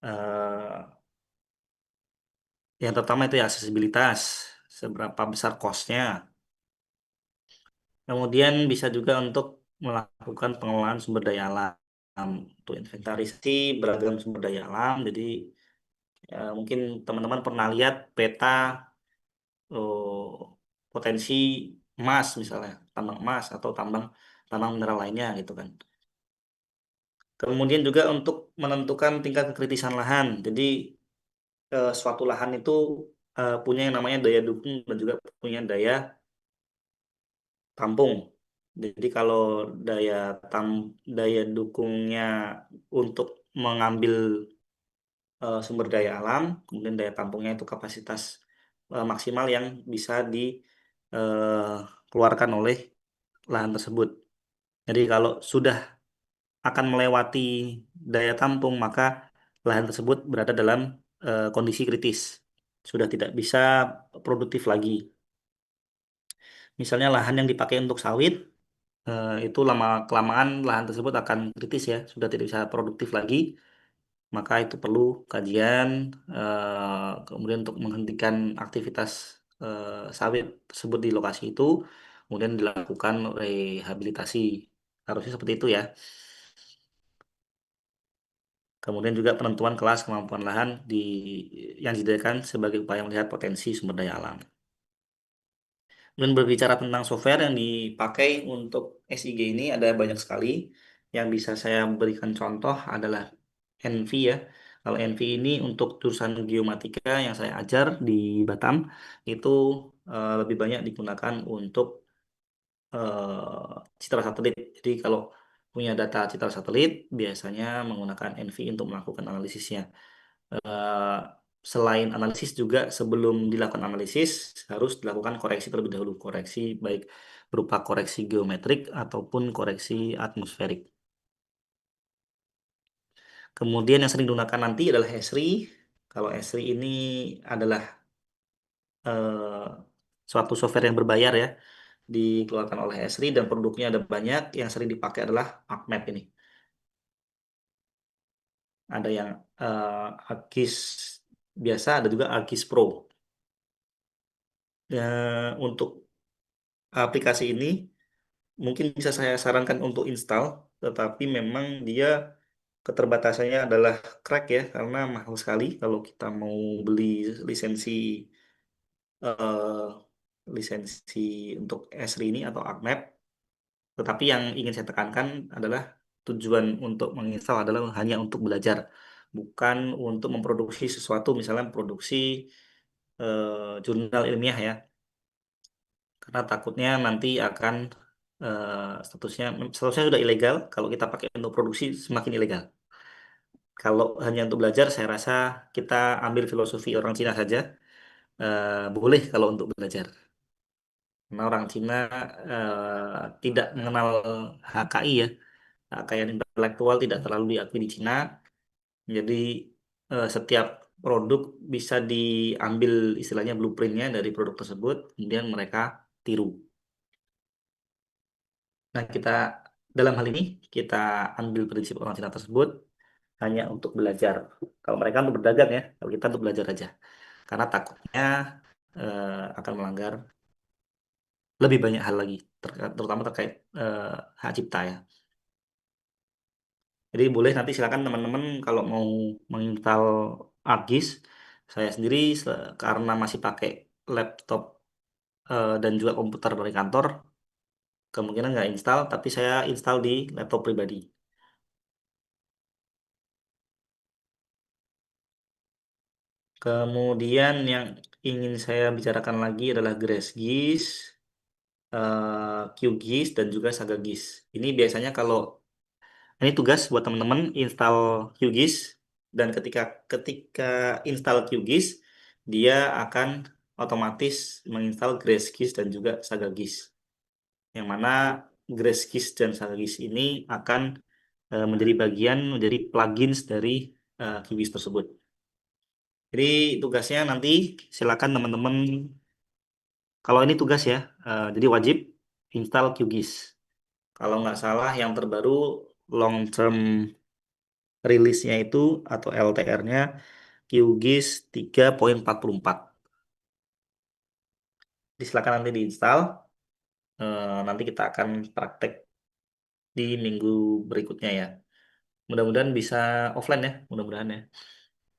Eh, yang pertama itu ya aksesibilitas, seberapa besar cost-nya. Kemudian bisa juga untuk melakukan pengelolaan sumber daya alam, untuk inventarisasi beragam sumber daya alam. Jadi mungkin teman-teman pernah lihat peta potensi emas misalnya, tambang emas atau tambang mineral lainnya gitu kan. Kemudian juga untuk menentukan tingkat kekritisan lahan. Jadi suatu lahan itu punya yang namanya daya dukung dan juga punya daya tampung. Jadi kalau daya daya dukungnya untuk mengambil sumber daya alam, kemudian daya tampungnya itu kapasitas maksimal yang bisa dikeluarkan oleh lahan tersebut. Jadi kalau sudah akan melewati daya tampung, maka lahan tersebut berada dalam kondisi kritis, sudah tidak bisa produktif lagi. Misalnya lahan yang dipakai untuk sawit, itu lama kelamaan lahan tersebut akan kritis ya, sudah tidak bisa produktif lagi, maka itu perlu kajian, kemudian untuk menghentikan aktivitas sawit tersebut di lokasi itu, kemudian dilakukan rehabilitasi. Harusnya seperti itu ya. Kemudian juga penentuan kelas kemampuan lahan yang disediakan sebagai upaya melihat potensi sumber daya alam. Dan berbicara tentang software yang dipakai untuk SIG ini ada banyak sekali. Yang bisa saya berikan contoh adalah NV ya. Kalau NV ini untuk jurusan geomatika yang saya ajar di Batam itu lebih banyak digunakan untuk citra satelit. Jadi kalau punya data citra satelit biasanya menggunakan NV untuk melakukan analisisnya. Eh, Selain analisis juga sebelum dilakukan analisis harus dilakukan koreksi terlebih dahulu. Koreksi baik berupa koreksi geometrik ataupun koreksi atmosferik. Kemudian yang sering digunakan nanti adalah Esri. Kalau Esri ini adalah eh, suatu software yang berbayar ya, dikeluarkan oleh Esri dan produknya ada banyak. Yang sering dipakai adalah ArcMap ini. Ada yang ArcGIS biasa, ada juga ArcGIS Pro. Ya, untuk aplikasi ini mungkin bisa saya sarankan untuk install, tetapi memang dia keterbatasannya adalah crack ya, karena mahal sekali kalau kita mau beli lisensi eh, lisensi untuk Esri ini atau ArcMap. Tetapi yang ingin saya tekankan adalah tujuan untuk menginstal adalah hanya untuk belajar, bukan untuk memproduksi sesuatu, misalnya produksi jurnal ilmiah ya, karena takutnya nanti akan statusnya statusnya sudah ilegal. Kalau kita pakai untuk produksi semakin ilegal. Kalau hanya untuk belajar, saya rasa kita ambil filosofi orang Cina saja. Boleh kalau untuk belajar. Karena orang Cina tidak mengenal HKI ya, kekayaan intelektual tidak terlalu diakui di Cina. Jadi setiap produk bisa diambil istilahnya blueprintnya dari produk tersebut, kemudian mereka tiru. Nah, kita dalam hal ini kita ambil prinsip orang Cina tersebut hanya untuk belajar. Kalau mereka untuk berdagang ya, kalau kita untuk belajar aja. Karena takutnya akan melanggar lebih banyak hal lagi, terutama terkait hak cipta ya. Jadi boleh nanti silakan teman-teman kalau mau menginstal ArcGIS. Saya sendiri karena masih pakai laptop dan juga komputer dari kantor, kemungkinan nggak install, tapi saya install di laptop pribadi. Kemudian yang ingin saya bicarakan lagi adalah GrashGIS, QGIS, dan juga SagaGIS. Ini biasanya kalau ini tugas buat teman-teman install QGIS, dan ketika ketika install QGIS dia akan otomatis menginstal GrashGIS dan juga SagaGIS. Yang mana GrashGIS dan SagaGIS ini akan menjadi bagian menjadi plugins dari QGIS tersebut. Jadi tugasnya nanti silakan teman-teman, kalau ini tugas ya, jadi wajib install QGIS. Kalau nggak salah yang terbaru long term rilisnya itu atau LTR-nya QGIS 3.44. Silakan nanti diinstal. Nanti kita akan praktek di minggu berikutnya ya. Mudah-mudahan bisa offline ya, mudah-mudahan ya.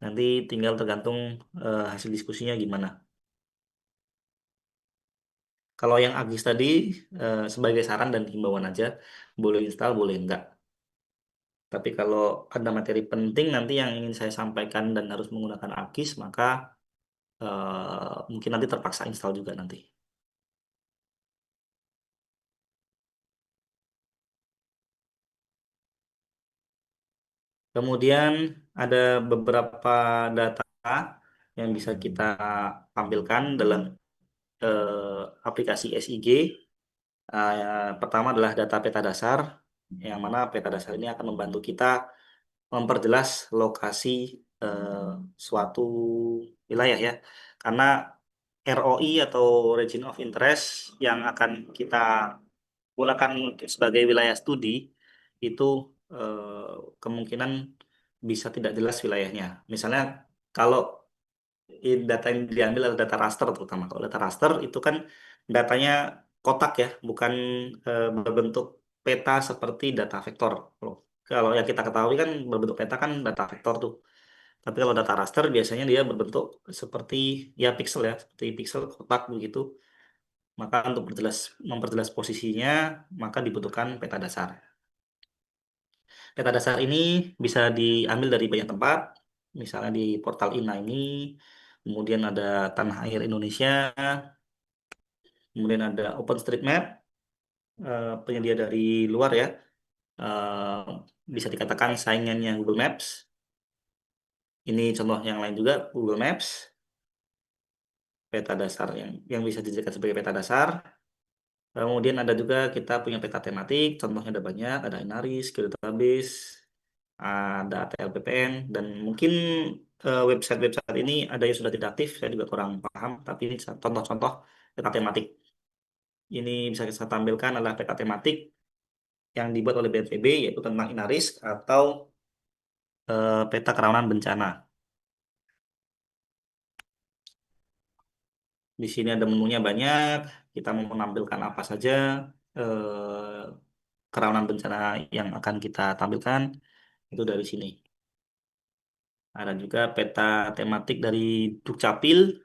Nanti tinggal tergantung hasil diskusinya gimana. Kalau yang Agis tadi sebagai saran dan himbauan aja, boleh install, boleh enggak. Tapi kalau ada materi penting nanti yang ingin saya sampaikan dan harus menggunakan Agis, maka mungkin nanti terpaksa install juga nanti. Kemudian ada beberapa data yang bisa kita tampilkan dalam aplikasi SIG. Pertama adalah data peta dasar, yang mana peta dasar ini akan membantu kita memperjelas lokasi eh, suatu wilayah ya. Karena ROI atau Region of Interest yang akan kita gunakan sebagai wilayah studi itu kemungkinan bisa tidak jelas wilayahnya. Misalnya kalau data yang diambil adalah data raster terutama. Kalau data raster itu kan datanya kotak ya, bukan berbentuk peta seperti data vektor. Kalau yang kita ketahui kan berbentuk peta kan data vektor tuh. Tapi kalau data raster biasanya dia berbentuk seperti ya pixel ya, seperti pixel kotak begitu. Maka untuk memperjelas posisinya, maka dibutuhkan peta dasar. Peta dasar ini bisa diambil dari banyak tempat, misalnya di portal INA ini, kemudian ada Tanah Air Indonesia, kemudian ada OpenStreetMap, penyedia dari luar ya, eh, bisa dikatakan saingannya Google Maps. Ini contoh yang lain juga, Google Maps, peta dasar yang bisa dijadikan sebagai peta dasar. Kemudian ada juga kita punya peta tematik, contohnya ada banyak, ada Inaris, Geodatabase, ada ATLPPN, dan mungkin website-website ini ada yang sudah tidak aktif, saya juga kurang paham, tapi ini contoh-contoh peta tematik. Ini bisa saya tampilkan adalah peta tematik yang dibuat oleh BNPB, yaitu tentang Inaris atau peta kerawanan bencana. Di sini ada menunya banyak, kita mau menampilkan apa saja eh, kerawanan bencana yang akan kita tampilkan, itu dari sini. Ada juga peta tematik dari Dukcapil,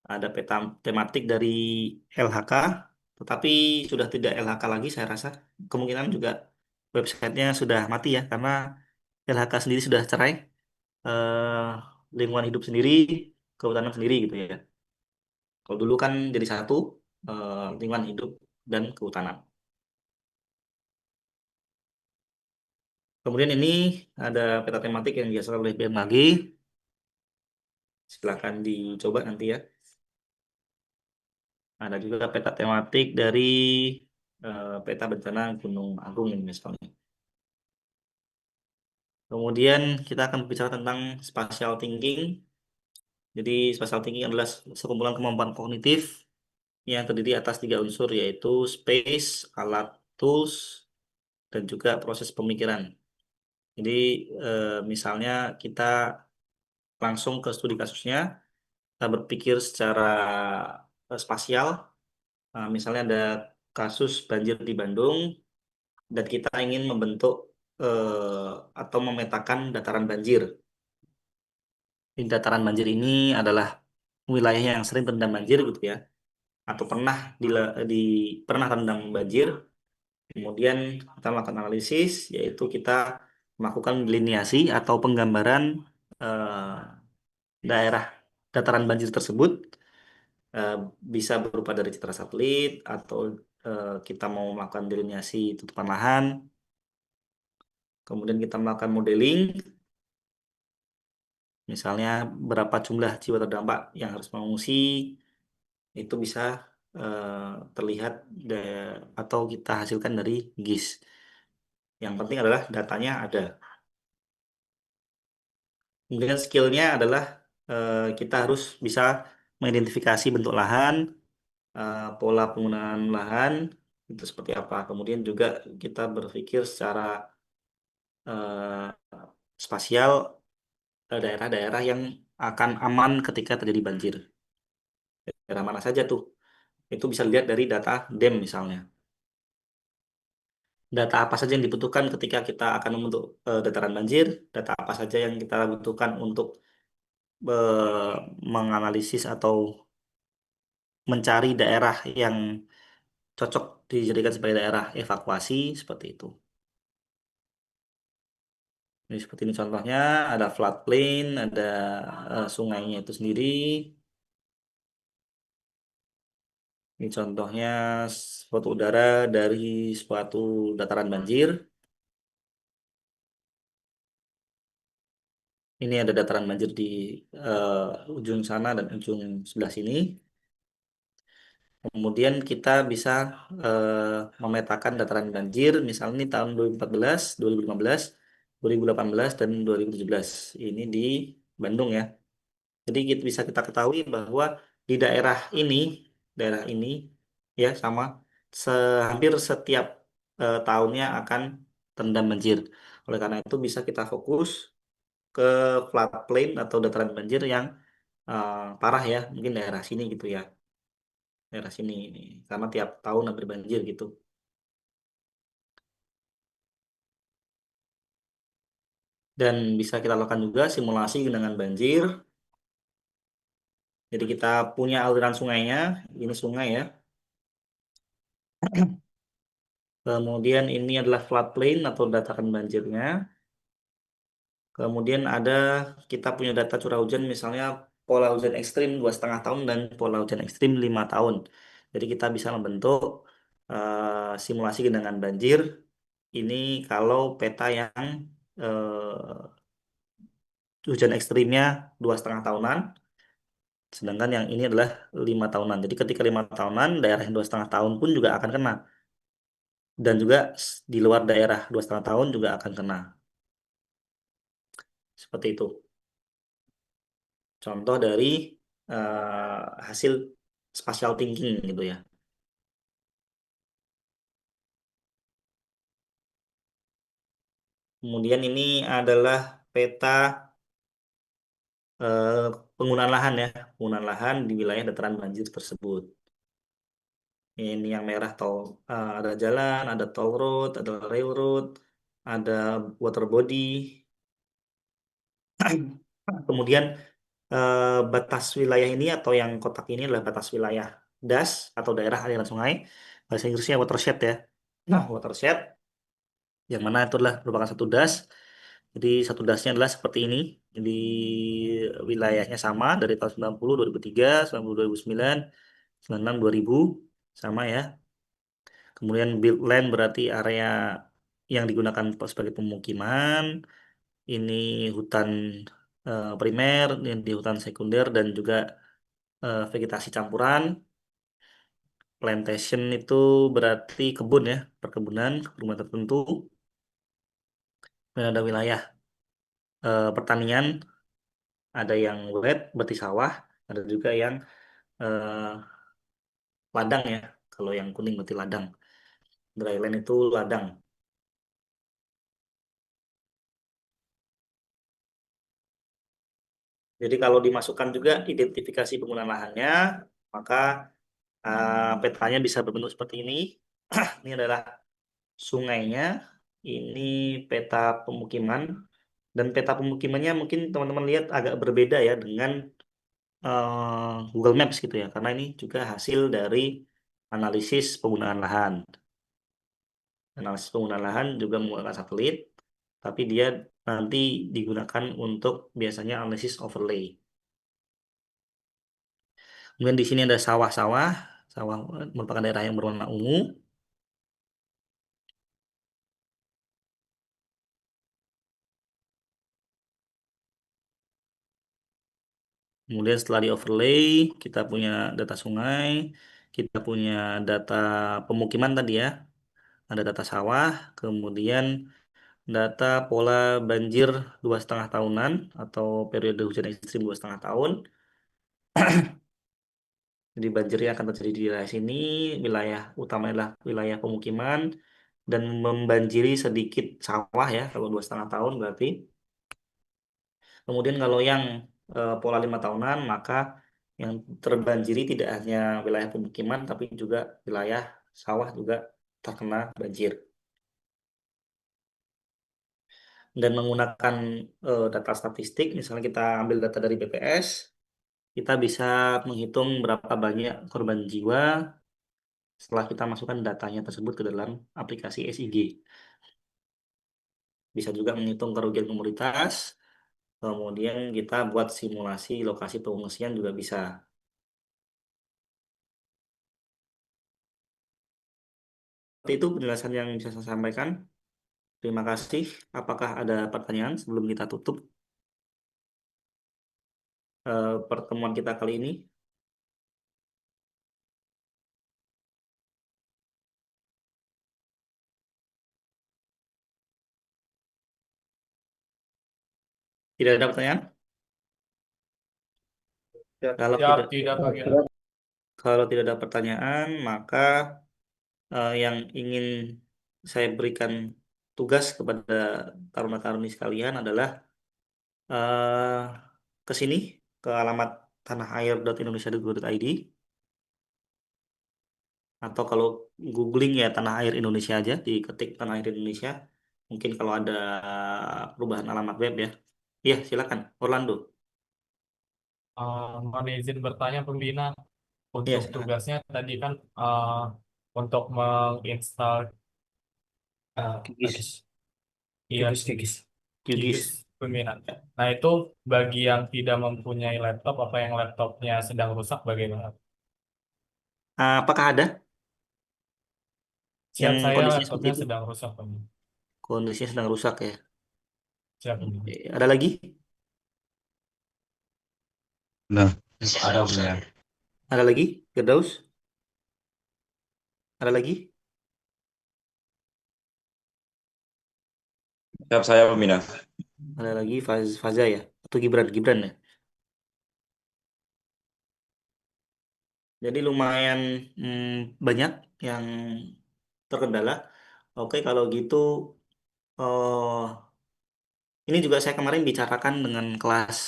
ada peta tematik dari LHK, tetapi sudah tidak LHK lagi saya rasa. Kemungkinan juga websitenya sudah mati ya, karena LHK sendiri sudah cerai, eh, lingkungan hidup sendiri. kehutanan sendiri gitu ya. Kalau dulu kan jadi satu, lingkungan hidup dan kehutanan. Kemudian ini ada peta tematik yang biasa oleh BMKG. Silakan dicoba nanti ya. Ada juga peta tematik dari peta bencana Gunung Agung ini misalnya. Kemudian kita akan bicara tentang spatial thinking. Jadi spatial thinking adalah sekumpulan kemampuan kognitif yang terdiri atas tiga unsur yaitu space, alat, tools, dan juga proses pemikiran. Jadi misalnya kita langsung ke studi kasusnya, kita berpikir secara spasial. Misalnya ada kasus banjir di Bandung dan kita ingin membentuk atau memetakan dataran banjir. Di dataran banjir ini adalah wilayah yang sering terendam banjir gitu ya, atau di pernah terendam banjir. Kemudian kita melakukan analisis, yaitu kita melakukan delineasi atau penggambaran eh, daerah dataran banjir tersebut. Eh, Bisa berupa dari citra satelit atau kita mau melakukan delineasi tutupan lahan. Kemudian kita melakukan modeling, misalnya berapa jumlah jiwa terdampak yang harus mengungsi, itu bisa eh, terlihat atau kita hasilkan dari GIS. Yang penting adalah datanya ada. Kemudian skillnya adalah kita harus bisa mengidentifikasi bentuk lahan, pola penggunaan lahan, itu seperti apa. Kemudian juga kita berpikir secara eh, spasial, daerah-daerah yang akan aman ketika terjadi banjir. Daerah mana saja tuh? Itu bisa dilihat dari data DEM misalnya. Data apa saja yang dibutuhkan ketika kita akan membentuk dataran banjir, data apa saja yang kita butuhkan untuk menganalisis atau mencari daerah yang cocok dijadikan sebagai daerah evakuasi seperti itu. Ini seperti ini contohnya, ada floodplain, ada sungainya itu sendiri. Ini contohnya foto udara dari suatu dataran banjir. Ini ada dataran banjir di ujung sana dan ujung sebelah sini. Kemudian kita bisa memetakan dataran banjir, misalnya ini tahun 2014, 2015, 2018, dan 2017. Ini di Bandung ya. Jadi bisa kita ketahui bahwa di daerah ini ya sama hampir setiap tahunnya akan terendam banjir. Oleh karena itu bisa kita fokus ke floodplain atau dataran banjir yang parah ya, mungkin daerah sini gitu ya, daerah sini ini, karena tiap tahun hampir banjir gitu. Dan bisa kita lakukan juga simulasi genangan banjir. Jadi kita punya aliran sungainya, ini sungai ya. Kemudian ini adalah floodplain atau dataran banjirnya. Kemudian kita punya data curah hujan misalnya pola hujan ekstrim 2,5 tahun dan pola hujan ekstrim 5 tahun. Jadi kita bisa membentuk simulasi genangan banjir. Ini kalau peta yang hujan ekstrimnya 2,5 tahunan, sedangkan yang ini adalah 5 tahunan. Jadi ketika 5 tahunan, daerah yang 2,5 tahun pun juga akan kena. Dan juga di luar daerah 2,5 tahun juga akan kena. Seperti itu. Contoh dari hasil spatial thinking gitu ya. Kemudian ini adalah peta eh, penggunaan lahan ya, penggunaan lahan di wilayah dataran banjir tersebut. Ini yang merah ada jalan, ada toll road, ada railroad, ada water body. Kemudian batas wilayah ini atau yang kotak ini adalah batas wilayah DAS atau daerah aliran sungai. Bahasa Inggrisnya watershed ya. Nah, watershed yang mana itu adalah merupakan satu DAS Jadi satu dasnya adalah seperti ini. Jadi wilayahnya sama dari tahun 90, 2003, 90, 2009, 96, 2000 sama ya. Kemudian build land berarti area yang digunakan sebagai pemukiman. Ini hutan primer, ini di hutan sekunder dan juga vegetasi campuran. Plantation itu berarti kebun ya, perkebunan, rumah tertentu. Dan ada wilayah pertanian, ada yang wet berarti sawah, ada juga yang eh, ladang ya. Kalau yang kuning berarti ladang. Dryland itu ladang. Jadi kalau dimasukkan juga identifikasi penggunaan lahannya, maka petanya bisa berbentuk seperti ini. Ini adalah sungainya, ini peta pemukiman, dan peta pemukimannya mungkin teman-teman lihat agak berbeda ya dengan Google Maps gitu ya, karena ini juga hasil dari analisis penggunaan lahan. Analisis penggunaan lahan juga menggunakan satelit, tapi dia nanti digunakan untuk biasanya analisis overlay. Kemudian di sini ada sawah-sawah, sawah merupakan daerah yang berwarna ungu. Kemudian setelah di overlay, kita punya data sungai, kita punya data pemukiman tadi ya, ada data sawah, kemudian data pola banjir 2,5 tahunan atau periode hujan ekstrim 2,5 tahun. Jadi banjirnya akan terjadi di wilayah sini, wilayah utama adalah wilayah pemukiman dan membanjiri sedikit sawah ya kalau 2,5 tahun berarti. Kemudian kalau yang pola 5 tahunan maka yang terbanjiri tidak hanya wilayah pemukiman tapi juga wilayah sawah juga terkena banjir. Dan menggunakan data statistik, misalnya kita ambil data dari BPS, kita bisa menghitung berapa banyak korban jiwa setelah kita masukkan datanya tersebut ke dalam aplikasi SIG. Bisa juga menghitung kerugian komoditas, kemudian kita buat simulasi lokasi pengungsian juga bisa. Seperti itu penjelasan yang bisa saya sampaikan. Terima kasih. Apakah ada pertanyaan sebelum kita tutup pertemuan kita kali ini? Tidak ada pertanyaan? Kalau Siap, tidak tidak Pak. kalau tidak ada pertanyaan, maka yang ingin saya berikan tugas kepada taruna-taruni sekalian adalah eh, ke sini ke alamat tanahair.indonesia.go.id atau kalau googling ya tanah air Indonesia aja diketik tanah air Indonesia mungkin kalau ada perubahan alamat web ya. Iya silakan Orlando. Mohon izin bertanya pembina Iya untuk silakan. tugasnya tadi kan untuk menginstal QGIS. iya QGIS QGIS. pembina. Nah itu bagi yang tidak mempunyai laptop apa yang laptopnya sedang rusak bagaimana? Apakah ada Siap, yang saya kondisinya seperti laptopnya itu? sedang rusak pembina. Kondisinya sedang rusak ya. Siap pembina. Ada lagi? Nah, ada benar. Ada lagi? Firdaus? Ada lagi? Siap saya pembina. Ada lagi Faza ya? Atau Gibran? Gibran ya? Jadi lumayan banyak yang terkendala. Oke, kalau gitu, ini juga saya kemarin bicarakan dengan kelas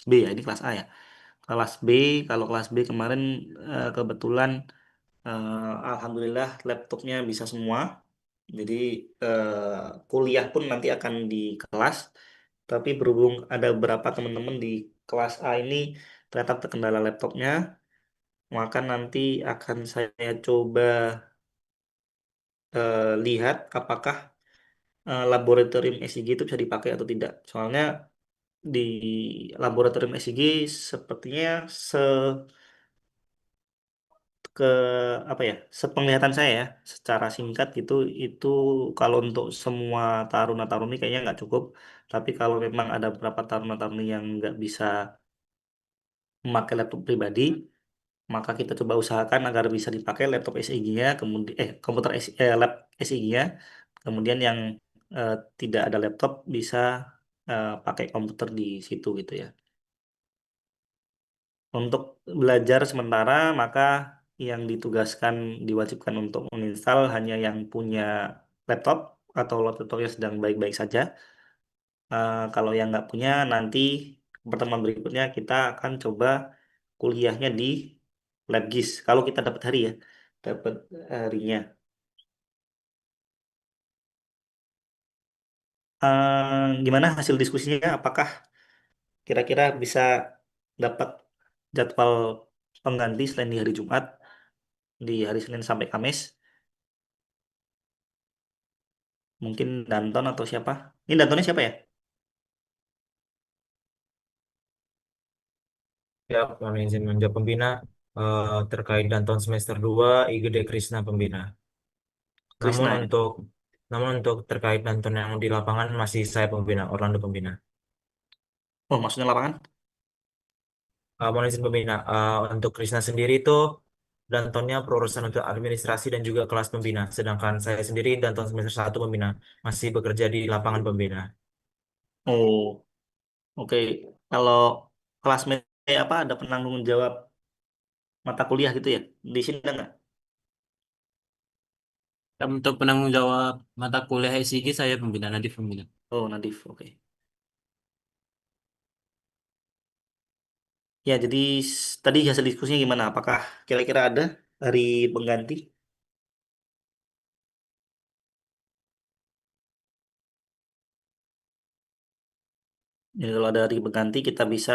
B ya, ini kelas A ya. Kelas B, kalau kelas B kemarin kebetulan Alhamdulillah laptopnya bisa semua. Jadi kuliah pun nanti akan di kelas. Tapi berhubung ada beberapa teman-teman di kelas A ini ternyata terkendala laptopnya, maka nanti akan saya coba lihat apakah laboratorium ECG itu bisa dipakai atau tidak. Soalnya di laboratorium ECG sepertinya se ke apa ya, sepenglihatan saya ya, secara singkat gitu, itu kalau untuk semua taruna-taruni kayaknya nggak cukup. Tapi kalau memang ada beberapa taruna-taruni yang nggak bisa memakai laptop pribadi, maka kita coba usahakan agar bisa dipakai laptop SIG-nya, kemudian komputer lab SIG-nya, kemudian yang tidak ada laptop bisa pakai komputer di situ gitu ya. Untuk belajar sementara, maka yang ditugaskan diwajibkan untuk menginstal hanya yang punya laptop atau laptopnya sedang baik-baik saja. Kalau yang nggak punya, nanti pertemuan berikutnya kita akan coba kuliahnya di LabGIS. Kalau kita dapat hari ya, dapat harinya. Gimana hasil diskusinya? Apakah kira-kira bisa dapat jadwal pengganti selain di hari Jumat, di hari Senin sampai Kamis? Mungkin Danton atau siapa? Ini Dantonnya siapa ya? Ya, kami izin menjawab pembina terkait Danton semester 2 IGD Krishna pembina. Namun Krisna ya? untuk namun untuk terkait Danton yang di lapangan masih saya pembina, Orlando pembina. Oh, maksudnya lapangan? Mohon izin pembina, untuk Krishna sendiri itu Dantonnya perurusan untuk administrasi dan juga kelas pembina. Sedangkan saya sendiri Danton semester 1 pembina, masih bekerja di lapangan pembina. Oh, oke. Kalau classmate apa ada penanggung jawab mata kuliah gitu ya? Di sini ada nggak? Untuk penanggung jawab mata kuliah SIG saya pembina Nadif pembina. Oh, Nadif. Oke. Ya, jadi tadi hasil diskusinya gimana? Apakah kira-kira ada hari pengganti? Jadi kalau ada hari pengganti kita bisa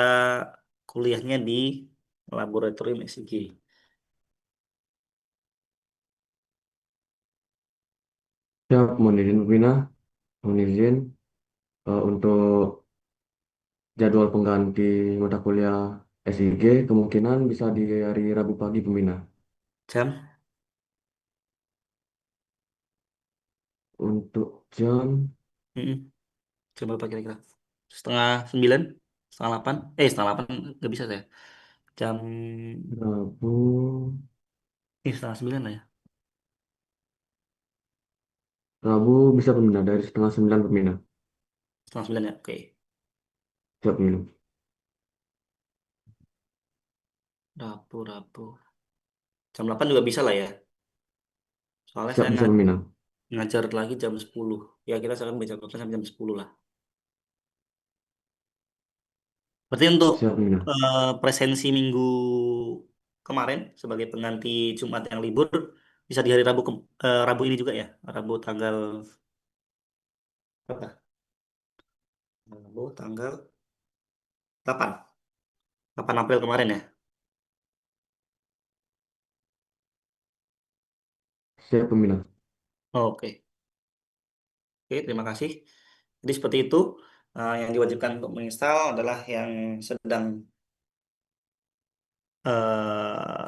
kuliahnya di laboratorium SIG. Siap, mohon izin pembina, mohon izin untuk jadwal pengganti mata kuliah SIG kemungkinan bisa di hari Rabu pagi pembina. Jam? Untuk jam Mm-mm. Jam berapa kira-kira? Setengah 9? Setengah 8? Setengah 8 nggak bisa saya. Jam Rabu, setengah 9 lah ya. Rabu bisa pembina dari setengah 9 pembina. Setengah 9 ya. Oke. Siap pembina. Rabu, Rabu. Jam 8 juga bisa lah ya. Soalnya Siap saya bisa pembina. ngajar lagi jam 10. Ya kita sekarang jam 8 sampai jam 10 lah. Berarti untuk Siap pembina. presensi minggu kemarin sebagai pengganti Jumat yang libur bisa di hari Rabu Rabu ini juga ya. Rabu tanggal berapa? Rabu tanggal 8. 8 April kemarin ya. Siap pembina. Oke. Oke, terima kasih. Jadi seperti itu. Yang diwajibkan untuk menginstal adalah yang sedang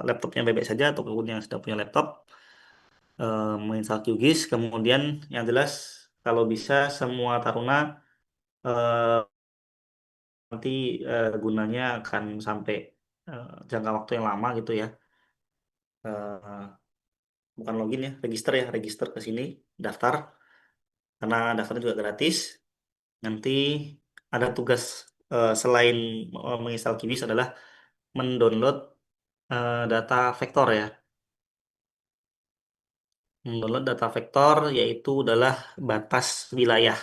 laptopnya bebek saja ataupun yang sudah punya laptop, menginstal QGIS. Kemudian yang jelas kalau bisa semua taruna nanti gunanya akan sampai jangka waktu yang lama gitu ya. Eh, Bukan login ya, register ya, register ke sini, daftar. Karena daftarnya juga gratis. Nanti ada tugas selain menginstal QGIS adalah mendownload data vektor ya. Mendownload data vektor yaitu adalah batas wilayah.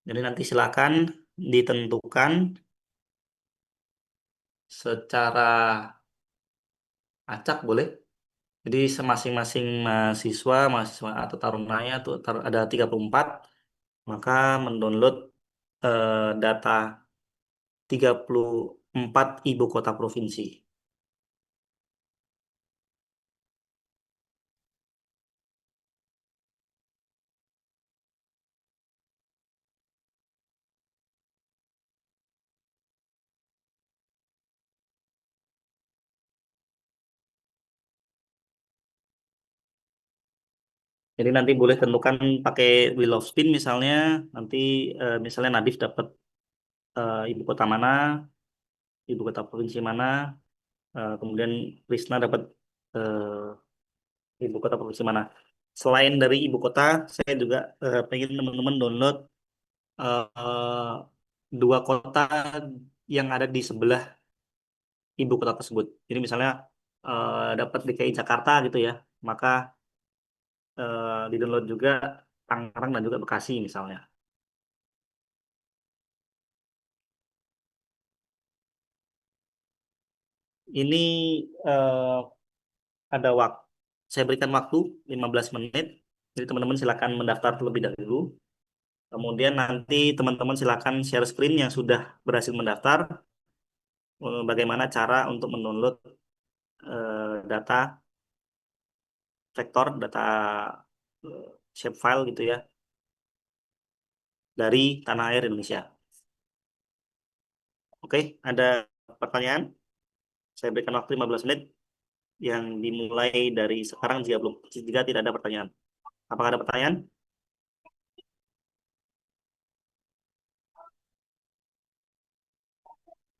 Jadi nanti silakan ditentukan secara acak boleh. Jadi masing-masing mahasiswa atau tarunanya tuh ada 34, maka mendownload data 34 ibu kota provinsi. Jadi nanti boleh tentukan pakai wheel of spin misalnya, nanti misalnya Nadif dapat ibu kota mana, ibu kota provinsi mana, kemudian Krisna dapat ibu kota provinsi mana. Selain dari ibu kota, saya juga pengen teman-teman download eh, dua kota yang ada di sebelah ibu kota tersebut. Jadi misalnya dapat DKI Jakarta gitu ya, maka di-download juga Tangerang dan juga Bekasi misalnya. Ini eh, ada waktu, saya berikan waktu 15 menit. Jadi teman-teman silakan mendaftar terlebih dahulu. Kemudian nanti teman-teman silakan share screen yang sudah berhasil mendaftar. Bagaimana cara untuk mendownload data vektor, data shapefile gitu ya, dari tanah air Indonesia. Oke, ada pertanyaan? Saya berikan waktu 15 menit yang dimulai dari sekarang jika tidak ada pertanyaan. Apakah ada pertanyaan?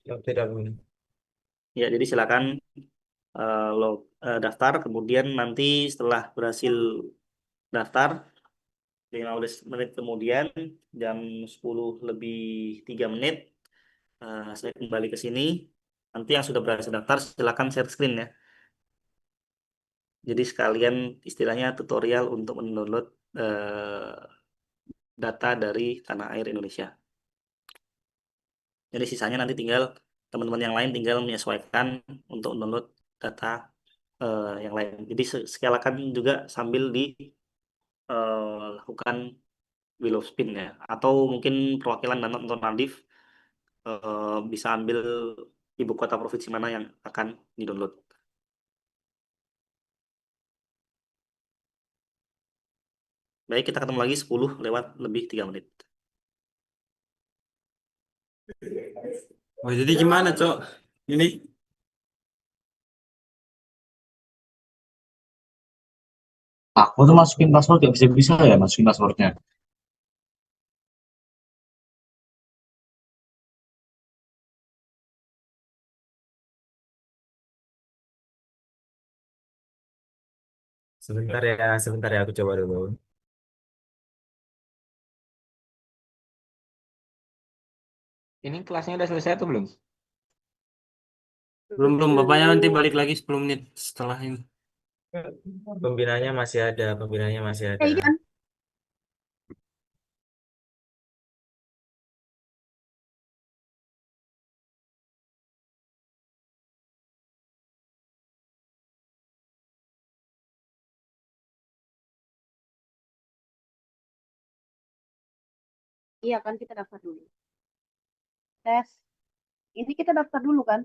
Tidak Bunda. Ya, jadi silakan daftar. Kemudian nanti setelah berhasil daftar, 15 menit kemudian, jam 10 lebih 3 menit, saya kembali ke sini. Nanti yang sudah berhasil daftar, silakan share screen ya. Jadi sekalian istilahnya tutorial untuk mendownload data dari tanah air Indonesia. Jadi sisanya nanti tinggal teman-teman yang lain tinggal menyesuaikan untuk download data yang lain. Jadi skalakan juga sambil lakukan wheel of spin ya. Atau mungkin perwakilan dan atau Nadif bisa ambil ibu kota provinsi mana yang akan di-download. Baik, kita ketemu lagi 10 lewat lebih 3 menit. Oh, jadi gimana, Cok? Ini Aku tuh masukin password gak bisa-bisa ya masukin passwordnya. Sebentar ya, aku coba dulu. Ini kelasnya udah selesai atau belum? belum belum bapaknya nanti balik lagi 10 menit setelah ini. Pembinanya masih ada. Iya kan kita daftar dulu. Tes. Ini kita daftar dulu kan?